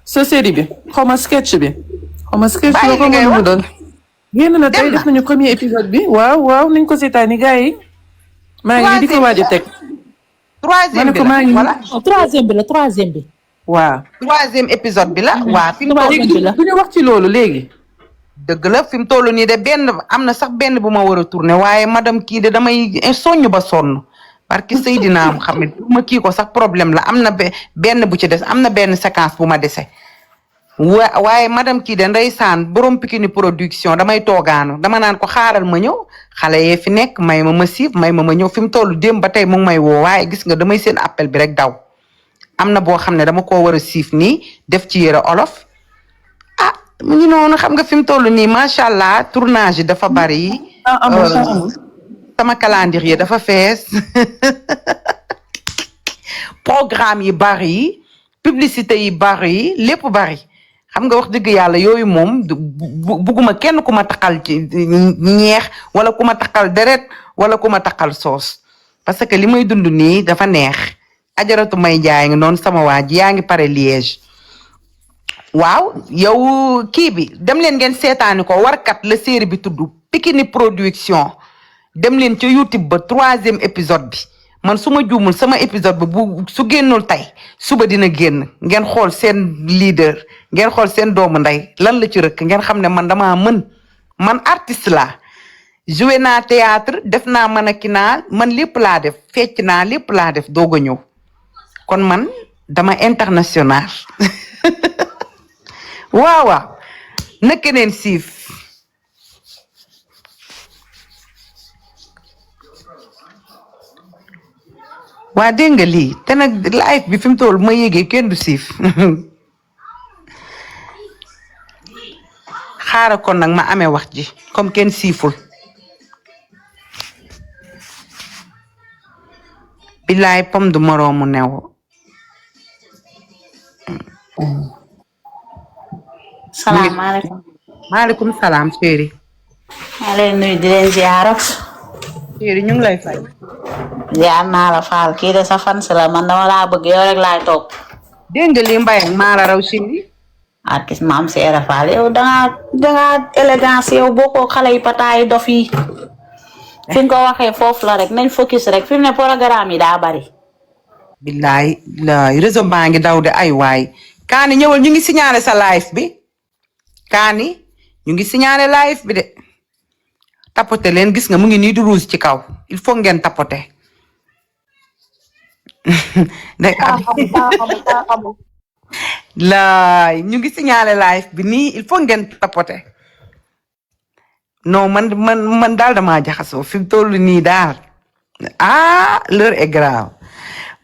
sa série bi xaw ma sketch bi xaw ma sketch bi ko mu doon génn na tey def nañu premier épisode bi waaw niñ ko seetaani gars yi maa ngi di ko waaj a teg troisième bi la voilà troisième bi waaw troisième épisode bi la waaw fi mu toll du ñu wax ci loolu léegi dëgg la fi mu toll nii de benn am na sax benn bu ma war a tourné waaye madame kii de damay soññ ba sonn parce que Seydina Mohamed bu ma kii ko sax problème la am na benn bu ci des am na benn séquence bu ma dese waaye madame kii de ndeysaan borom Pikini production damay toogaanu dama naan ko xaaral ma ñëw xale yee fi nekk may ma siif may ma ñëw fi mu toll démb ba tey mu ngi may woo waaye gis nga damay seen appel bi rek daw am na boo xam ne dama koo war a siif nii def ci yëre olof ah mu ngi noonu xam nga fi mu toll nii macha allah tournage yi dafa bari. sama calendrier dafa fees programme yi bari yi publicité yi bari yi lépp bari xam nga wax dëgg yàlla yooyu moom bugguma kenn ku ma taxal ci ñeex wala ku ma taxal deret wala ku ma taxal soos parce que li may dund nii dafa neex ajaratu may jaay ngi noonu sama waa ji yaa ngi pare Liège waaw yow kii bi dem leen ngeen seetaani ko warkat la série bi tudd Pikini Production dem leen ca YouTube ba 3e épisode bi man su ma juumul sama épisode ba bu su génnul tey suba dina génn ngeen xool seen leader ngeen xool seen doomu ndey lan la ci rëkk ngeen xam ne man dama mën man artiste laa joué naa théâtre def naa mannequinat man lépp laa def fecc naa lépp laa def doog a ñëw kon man dama international waaw na keneen siif waa dégg nga lii te nag live bi fi mu toll ma yégee kenn du siif xaaral kon nag ma amee wax ji comme kenn siiful billaay pom du moroomu new salaamaaleykum. maaleykum salaam chéri. maa leen nuyu di leen ziarat. chéri ñu ngi lay fay. ziar naa la Fall kii de sa fan si la man dama laa bëgg yow rek laay topp. dégg nga lii mbay ak maara raw chéri. artiste maam Seera Fall yow dangaa élégance yow bokkoo xale yi pataay dof yi. fi nga ko waxee foofu la rek nañ focus rek fi mu ne programme yi daa bari. billaay la réseau baa ngi daw de ay waay. Kaani ñëwal ñu ngi signalé sa live bi. Kaani ñu ngi signalé live bi de. tapote leen gis nga mu ngi nii du rouge ci kaw il faut ngeen tapote. laay ñu ngi signalé live bi nii il faut ngeen tapote. non man daal damaa jaxasoo fi mu toll nii daal ah l'heure est grave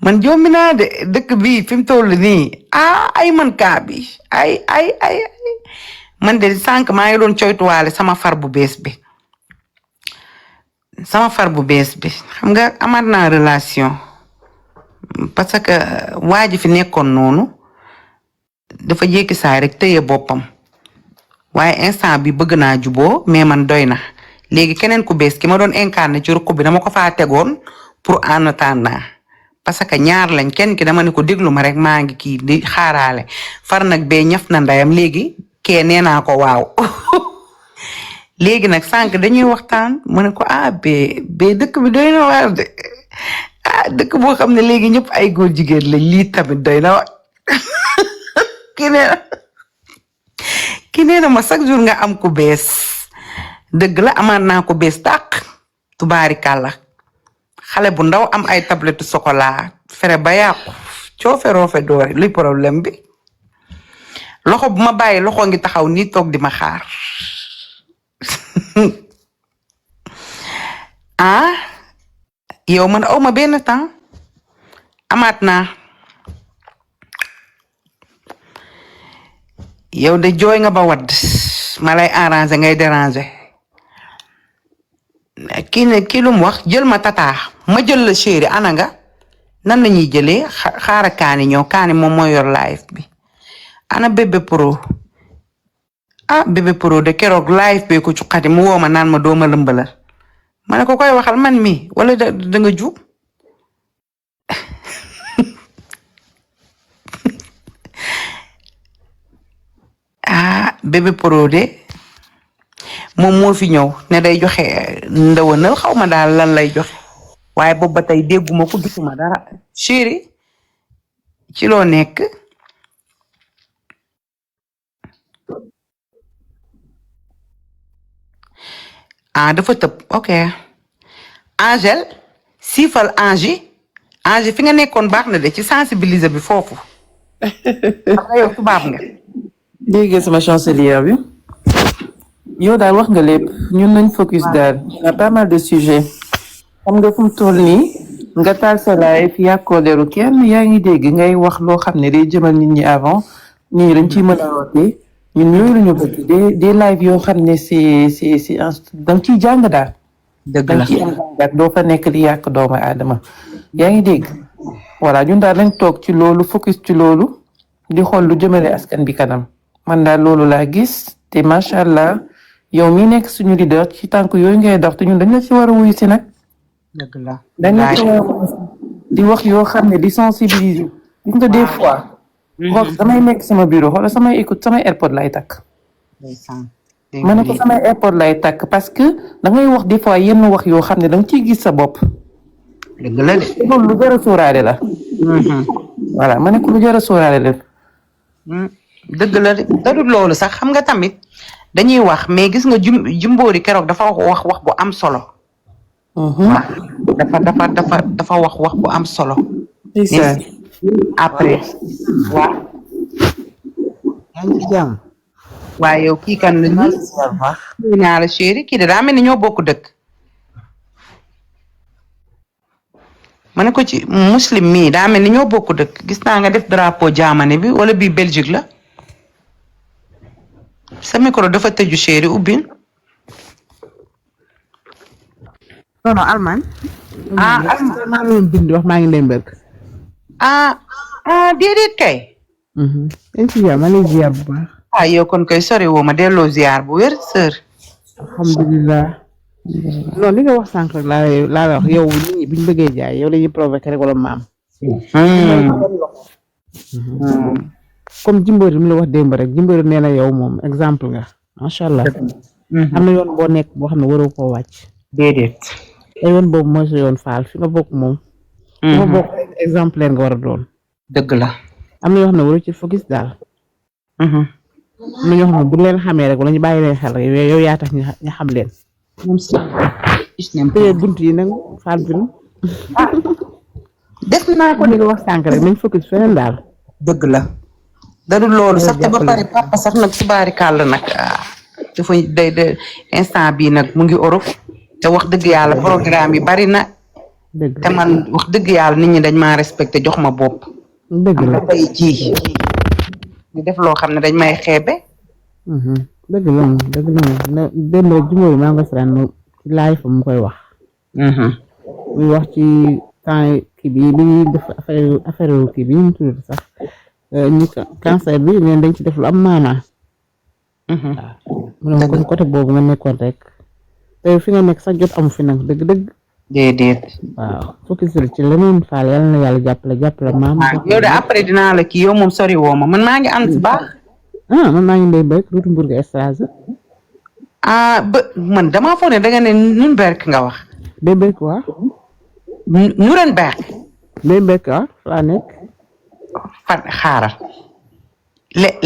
man jombi naa de dëkk bi fi mu toll nii ay man kaa bi ay man de sànq maa ngi doon coytuwaale sama far bu bees bi xam nga amaat naa relation parce que waa ji fi nekkoon noonu dafa jékki saay rek tëye boppam waaye instant bi bëgg naa juboo mais man doy na léegi keneen ku bees ki ma doon incarné ci rukk bi dama ko faa tegoon pour en attendant parce que ñaar lañ kenn ki dama ne ko déglu ma rek maa ngi kii di xaaraale far nag bee ñaf na ndayam léegi kee nee naa ko waaw léegi nag sànq dañuy waxtaan mu ne ko bee dëkk bi doy na waar de dëkk boo xam ne léegi ñëpp ay góor jigéen lañ lii tamit doy na waar ki nee na ma chaque jour nga am ku bees dëgg la amaat naa ko bees tàq tubaari kàlla xale bu ndaw am ay tablette chocolat fere ba yàqu coofe roofe doore luy problème bi loxo bu ma bàyyi loxo ngi taxaw nii toog di ma xaar yow man aw ma benn temps amaat naa yow de jooy nga ba wadd ma lay arranger ngay déranger kii lu mu wax jël ma tata ma jël la chéri ana nga nan la ñuy jëlee xaara kaani ñëw kaani moom moo yor live bi ana bébé pro bébé pro de keroog live bi ko cuqati mu woo ma naan ma dooma lëmbalal ma ne ko koy waxal man mi wala da nga ju bébé pro de moom moo fi ñëw ne day joxe ndawanal xaw ma daal lan lay joxe waaye boobu ba tey dégguma ko gisuma dara chéri ci loo nekk dafa tëb ok Angèle siifal Angie fi nga nekkoon baax na de ci sensibiliser bi foofu xam nga yow tubaab nga dégg sama chancelière bi yow daal wax nga lépp ñun nañ focus daal y a pas mal de sujets xam nga fu mu toll nii nga taal sa live yàkkoo deru kenn yaa ngi dégg ngay wax loo xam ne day jëmal nit ñi avant nit ñi dañ ciy mën a rootee ñun yooyu la ñu bëgg des live yoo xam ne c'est danga ciy jàng daal dëgg dañ la ci am jàngat doo fa nekk di yàq doomu aadama yaa ngi dégg voilà ñun daal dañ toog ci loolu focus ci loolu di xool lu jëmale askan bi kanam man daal loolu laa gis te macha allah yow mi nekk suñu leader ci tànk yooyu ngay dox te ñun dañ la ci war a wuyu si nag dëgg la dañ la ci war a wuyu si di wax yoo xam ne di sensibiliser gis nga des fois Rox damay nekk sama bureau xoolal samay écoute samay airpod lay takk ndeysaan ma ne ko samay airpod lay takk parce que da ngay wax des fois yenn wax yoo xam ne da nga ciy gis sa bopp dëgg la de loolu lu jar a sóoraale la voilà ma ne ko lu jar a sóoraale la dëgg la de dadul loolu sax xam nga tamit dañuy wax mais gis nga Jimbori keroog dafa wax bu am solo dafa wax bu am solo après waaw yaa ngi ci jàmm waaye yow kii kan la ñu naa la chéri kii de daa mel ni ñoo bokk dëkk ma ne ko ci muslim mii daa mel ni ñoo bokk dëkk gis naa nga def drapeau jaamane bi wala bii Belgique la sa micro dafa tëju chéri ubbil non Allemagne Allemagne maa ngi bind wax maa ngi Lemberg déedéet kay dañ ci jàmm ma lay ziar bu baax yow kon koy sori woo ma delloo ziar bu wér sër alhamdulilah non li nga wax sànq rek laa wax yow nit ñi buñ bëggee jaay yow la ñuy provoqué rek wala maam comme Jimbori mi la wax démb rek Jimbori nee na yow moom exemple nga macha allah am na yoon boo nekk boo xam ne waroo koo wàcc déedéet te yoon boobu mooy sa yoon faal fi nga bokk moom fi nga bokk exemplaire nga war a doon dëgg la am na yoo xam ne waroo ci focus daal am na ñoo xam ne bu leen xamee rek wala ñu bàyyi leen xel rek yow yaa tax ñu xam leen te bunt yi nag faal bi def naa ko li nga wax sànq rek nañ focus feneen daal dëgg la dadul loolu sax te ba pare papa sax nag si baari kàll nag dafa day instant bii nag mu ngi Europe te wax dëgg yàlla programme yi bari na te man wax dëgg yàlla nit ñi dañ maa respecté jox ma bopp dëgg la tey jii di def loo xam ne dañ may xeebe dëgg la moom dëgg la moom démb rek Jimbori maa ngi ko ci laay fa mu koy wax muy wax ci temps kii bi ñuy def affaire kii bi ñu tudd sax ñu cancer bi neen dañ ci def lu am maanaa mu ne kon côté boobu nga nekkoon rek te fi nga nekk sax jot amu fi nag dëgg-dëgg déedéet waaw focus ci leneen faal yàlla na yàlla jàppale maam yow de après dinaa la kii yow moom sori woo ma man maa ngi ànd baax man maa ngi ndey bëgg ruutu Mbourg Estrade ba man damaa foog ne da nga ne Nuremberg nga wax ndey bëgg waa Nuremberg ndey bëgg waa laa nekk fan xaaral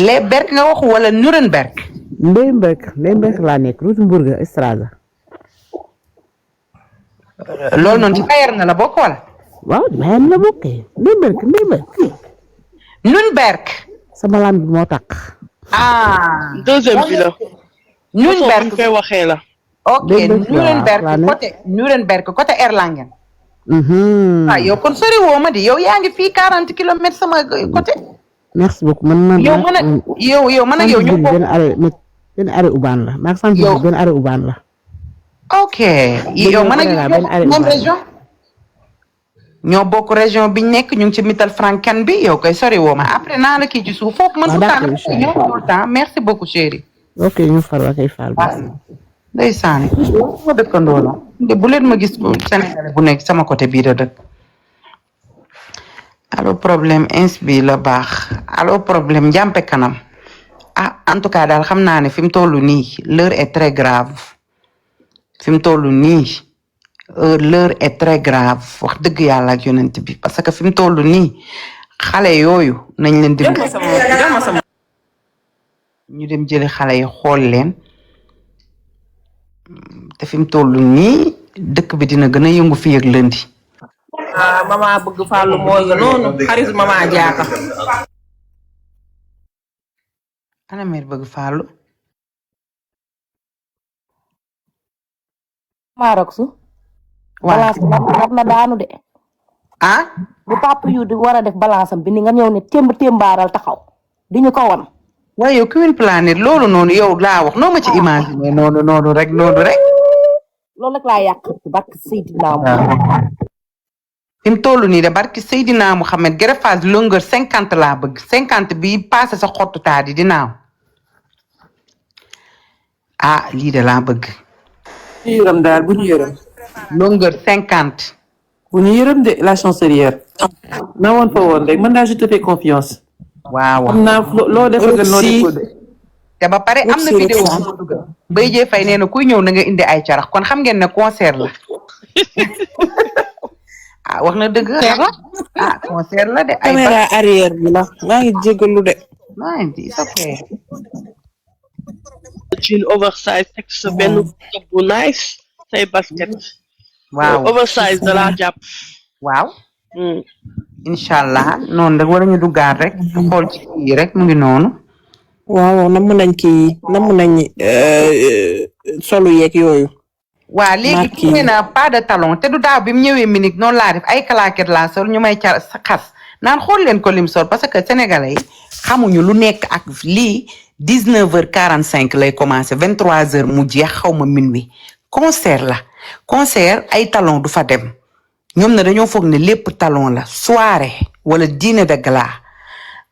le berk nga wax wala Nuremberg ndey bëgg laa nekk ruutu Mbourg Estrade loolu noonu ci Bayern na la bokk wala waaw Bayern la bokkee ndey bëgg Nuremberg sama lam bi moo tax deuxième bi la Nuremberg koy waxee la ok Nuremberg côté Erlangen yow kon sori woo ma di yow yaa ngi fii 40 kilomètres sama côté merci beaucoup man yow mën a yow mën a yow ñu ko benn arrêt ubaan la maag sant benn arrêt ubaan la ok yow mën a même région ñoo bokk région biñ nekk ñu ngi ci Mittelfranken bi yow koy sori woo ma après naa la kii ci suuf foofu man ñëw tout le temps merci beaucoup chérie ok ñu far wa kay faal ndeysaan ma dëkkandoo la bu leen ma gis Sénégalais bu nekk sama côté bii da dëkk allo problème ins bi la baax allo problème njàmpe kanam en tout cas daal xam naa ne fi mu toll nii l'heure est très grave fi mu toll nii l'heure est très grave wax dëgg yàlla ak yonent bi parce que fi mu toll nii xale yooyu nañ leen dem ñu dem jëli xale yi xool leen te fi mu toll nii dëkk bi dina gën a yëngu fi ak lëndi mama bëgg Fallou moo nga noonu xarit mama jaaka ana mère bëgg Fallou Maroxu balance war na daanu de bu papa yu di war a def balance am bi ni nga ñëw ne témbaaral taxaw di ñu ko won waaye yow Queen Planète loolu noonu yow laa wax noo ma ci imaginer noonu rek loolu rek laa yàq ci barke Seydina fi mu toll nii de barki Seydina Mohamed greffage longueur 50 laa bëgg 50 bi passé sa xottu taat yi di naaw ah lii de laa bëgg. bu ñu yërëm daal bu ñu yërëm. longueur 50. bu ñu yërëm de la chancelière. na woon fa woon rek man daal je te fais confiance. waaw xam naa loo def ak noo def ko de. te ba pare am na vidéo Mbaye Dieye Faye nee na kuy ñëw na nga indi ay carax kon xam ngeen ne concert la. ah wax na dëgg ah concert la de. ay caméra arrière bi la maa ngi jégalu de. maa ngi it's okay. jean oversize teg sa benn top bu nice say basket. waaw oversize da laa jàpp. waaw. incha allah noonu rek war nañu duggaat rek. xool ci kii rek mu ngi noonu. waaw namm nañ kii namm nañ solu yeeg yooyu. waa léegi kii nee na pas de talon te du daaw bi mu ñëwee Munich noonu laa def ay claquettes laa sol ñu may ca xas naan xool leen ko lim sol parce que sénégalais yi xamuñu lu nekk ak lii 19h45 lay commencé 23h mu jeex xaw ma minuit concert la concert ay talon du fa dem ñoom na dañoo foog ne lépp talon la soirée wala dîner de gala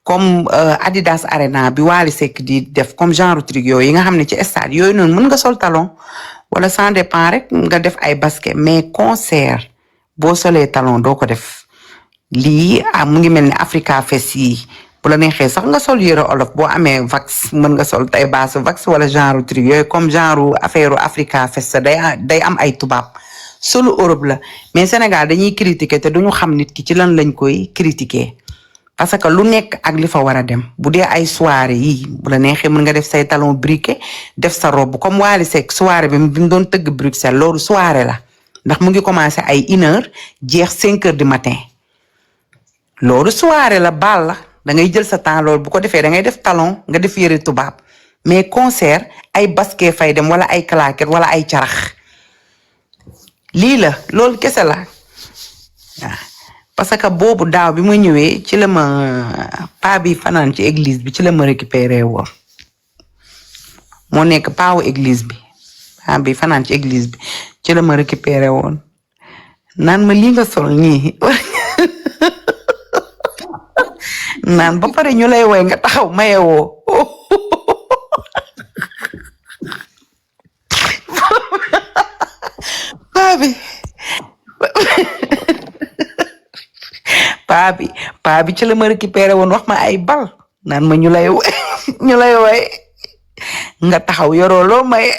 comme Adidas Arena bi Wally Seck di def comme genre truc yooyu yi nga xam ne ci stade yooyu noonu mën nga sol talon. wala ça dépend rek nga def ay basket mais concert boo solee talon doo ko def lii mu ngi mel ni Africa Fest yi bu la neexee sax nga sol yëre olof boo amee vax mën nga sol tay basse vax wala genre truc yooyu comme genre affaire Africa Fest day am ay tubaab solu Europe la mais Sénégal dañuy critiquer te duñu xam nit ki ci lan lañ koy critiquer parce que lu nekk ak li fa war a dem bu dee ay soirée yi bu la neexee mën nga def say talon briquet def sa robe comme Wally Seck soirée bi mu doon tëgg Bruxelles loolu soirée la ndax mu ngi commencé ay 1h jeex 5h du matin loolu soirée la baal la da ngay jël sa temps loolu bu ko defee da ngay def talon nga def yëre tubaab mais concert ay basket fay dem wala ay claquettes wala ay carax lii la loolu kese la waaw. parce que boobu daaw bi ma ñëwee ci la ma paa bi fanaan ci église bi ci la ma récupéré woon moo nekk paawu église bi paa bi fanaan ci église bi ci la ma récupéré woon naan ma lii nga sol nii naan ba pare ñu lay woy nga taxaw mayewoo paa bi ci la ma récupéré woon wax ma ay bal naan ma ñu lay woy nga taxaw yoroo loo maye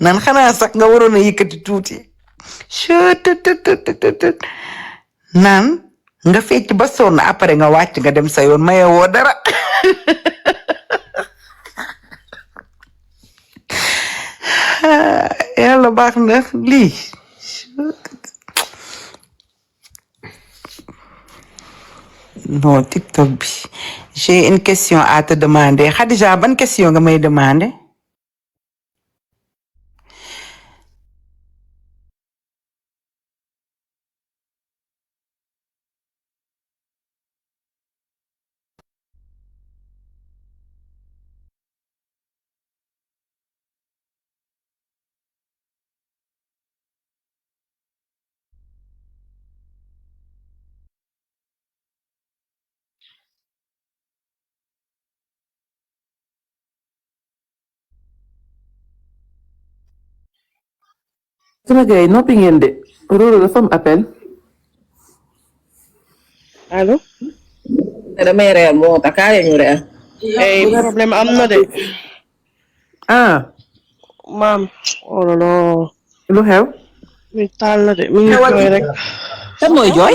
naan xanaa sax nga waroon a yëkkati tuuti naan nga fecc ba sonn après nga wàcc nga dem sa yoon maye woo dara yàlla baax na lii non TikTok bi j'ai une question à te demander Khadija ban question nga may demander. sama gars yi noppi ngeen de Roro dafa am appel. allo. damay reer moo tax kaay ñu reer. problème am na de. ah. maam. oh là là. lu xew. mi taal la de mi ngi jooy rek. kan mooy jooy.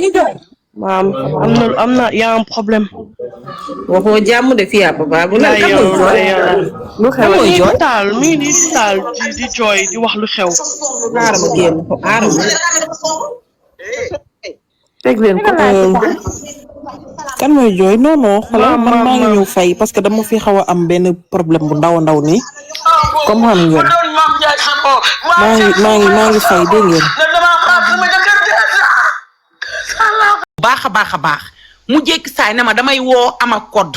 maam am na y a un problème. waxoo jàmm de fii à papa bu la kan mooy jooy. lu xew mooy jooy. taal mi ngi di taal di jooy di wax lu xew. xaaral ma génn ko xaaral ma. teg leen ko. kan mooy jooy non non xoolal man maa ngi ñëw fay parce que dama fi xaw a am benn problème bu ndaw ndaw nii comme xam ngeen maa ngi fay dégg ngeen. baax a baax mu jékki saay ne ma damay woo ama code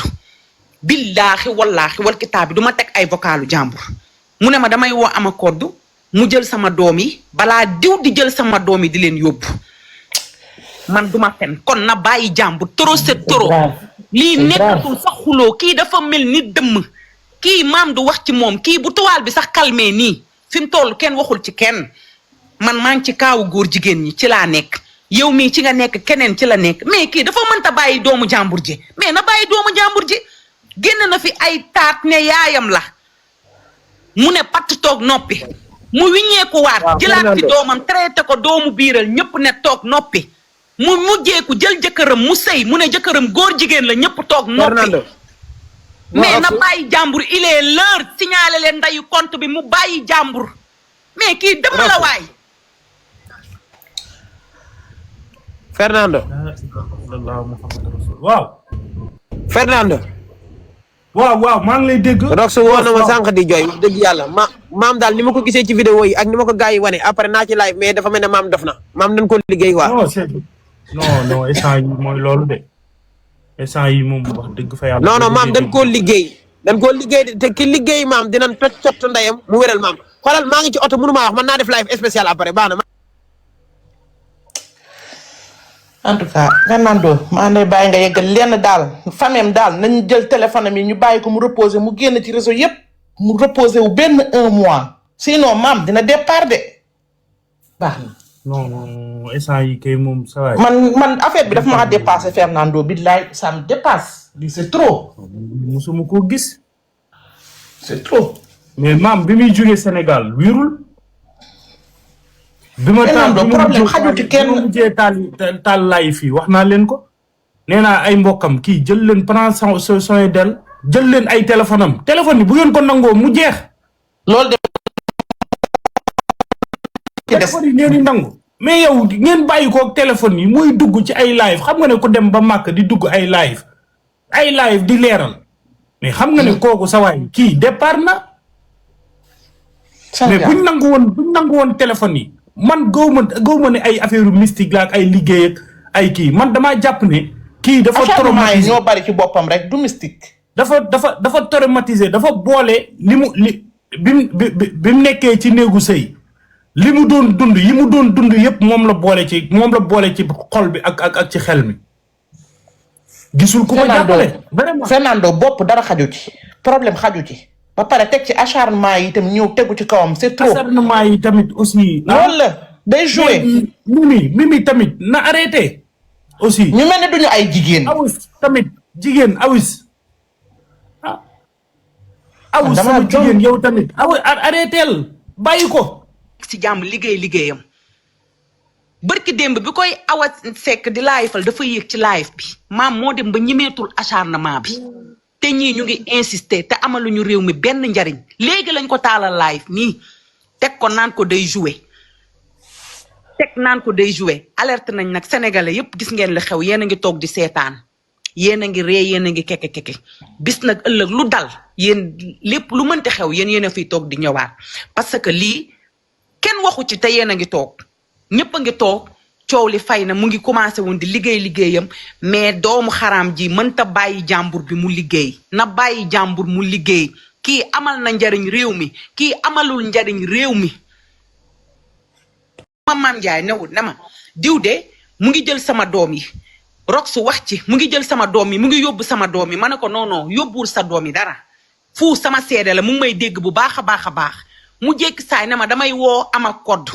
billaahi wallaahi wal kitaab bi du ma teg ay vocalu jàmbur mu ne ma damay woo ama koddu mu jël sama doom yi balaa diw di jël sama doom yi di leen yóbbu man duma fen kon na bàyyi jàmbur trop c'est trop lii nekkatul sax xuloo kii dafa mel ni dëmm kii maam du wax ci moom kii bu tuwaal bi sax calmé nii fi mu toll kenn waxul ci kenn man maa ngi ci kaawu góor jigéen ñi ci laa nekk yow mii ci nga nekk keneen ci la nekk mais kii dafa mënta bàyyi doomu jàmbur ji mais na bàyyi doomu jàmbur ji génn na fi ay taat ne yaayam la mu ne patt toog noppi mu wiññeeku waat jëlaat ci doomam traité ko doomu biiral ñëpp ne toog noppi mu mujjeeku jël jëkkëram mu sëy mu ne jëkkëram góor jigéen la ñëpp toog noppi mais na bàyyi jàmbur il est l'heure signalé leen ndayu compte bi mu bàyyi jàmbur mais kii dem la waay Fernando waaw Fernando waaw maa ngi lay dégg Rox woo na ma sànq di jooy wax dëgg yàlla maam daal ni ma ko gisee ci vidéo yi ak ni ma ko gars yi wane après naa ci live mais dafa mel ne maam dof na maam dañ ko liggéey quoi non instant yi mooy loolu de instant yi moom wax dëgg fa yàlla non maam dañ koo liggéey te ki liggéey maam dinañ toj cott ndeyam mu wéral maam xoolal maa ngi ci oto mënu maa wax man naa def live spécial après baax na en tout cas Fernando maa ngi lay bàyyi nga yeggal lenn daal famem daal nañu jël téléphone am yi ñu bàyyi ko mu reposer mu génn ci réseau yépp mu reposer wu benn 1 mois sinon maam dina départ de baax na. non instant yi kay moom ça va. man affaire bi daf maa dépassé Fernando billaay ça me dépasse lii c'est trop. musuma koo gis. c'est trop. mais maam bi muy jógee Sénégal wérul. bi ma problème xajuti kenn mujjee taal laay fii wax naa leen ko nee naa ay mbokkam kii jël leen prendre soin d'elle jël leen ay téléphone am téléphone yi bu ngeen ko nangoo mu jeex loolu de téléphone yi ngeen di nangu mais yow ngeen bàyyi ko téléphone yi muy dugg ci ay live xam nga ne ku dem ba màkk di dugg ay live di leeral mais xam nga ne kooku sa waay kii départ na mais buñ nangu woon téléphone yi man gaw ma ne ay affaire mystique la ak ay liggéey ak ay kii man damaa jàpp ne kii dafa traumatisé ñoo bari ci boppam rek du mystique dafa traumatisé dafa boole bi mu nekkee ci néegu sëy li mu doon dund yépp moom la boole ci xol bi ak ci xel mi gisul ku ko jàppale vraiment Fernando bopp dara xaju ci problème xaju ci ba pare teg ci acharnement yi itam ñëw tegu ci kawam c'est trop acharnement yi tamit aussi. loolu la day jouer. mimi tamit na arrêté. aussi ñu mel ne duñu ay jigéen. awus tamit jigéen awus. awus sama jigéen yow tamit arrêteel bàyyi ko. ci jàmm liggéeyam bërki démb bi koy awa sekk di laayfal dafa yéeg ci live bi maam moo dem ba ñimeetul acharnement bi. te ñii ñu ngi insister te amaluñu réew mi benn njariñ léegi lañ ko taalal live nii teg ko naan ko day jouer alerte nañ nag sénégalais yépp gis ngeen li xew yéen a ngi toog di seetaan yéen a ngi ree yéen a ngi keke bis nag ëllëg lu dal yéen lépp lu mënti xew yéen a fiy toog di ñëwaat parce que lii kenn waxu ci te yéen a ngi toog ñëpp a ngi toog coow li fay na mu ngi commencé woon di liggéeyam mais doomu xaraam ji mënta bàyyi jàmbur bi mu liggéey na bàyyi jàmbur mu liggéey kii amal na njariñ réew mi kii amalul njariñ réew mi maam Njaay newul na ma diw de mu ngi jël sama doom yi Rox wax ci mu ngi jël sama doom yi mu ngi yóbbu sama doom yi ma ne ko non yóbbuwul sa doom yi dara fu sama seede la mu ngi may dégg bu baax a baax mu jékki saay ne ma damay woo ama kodd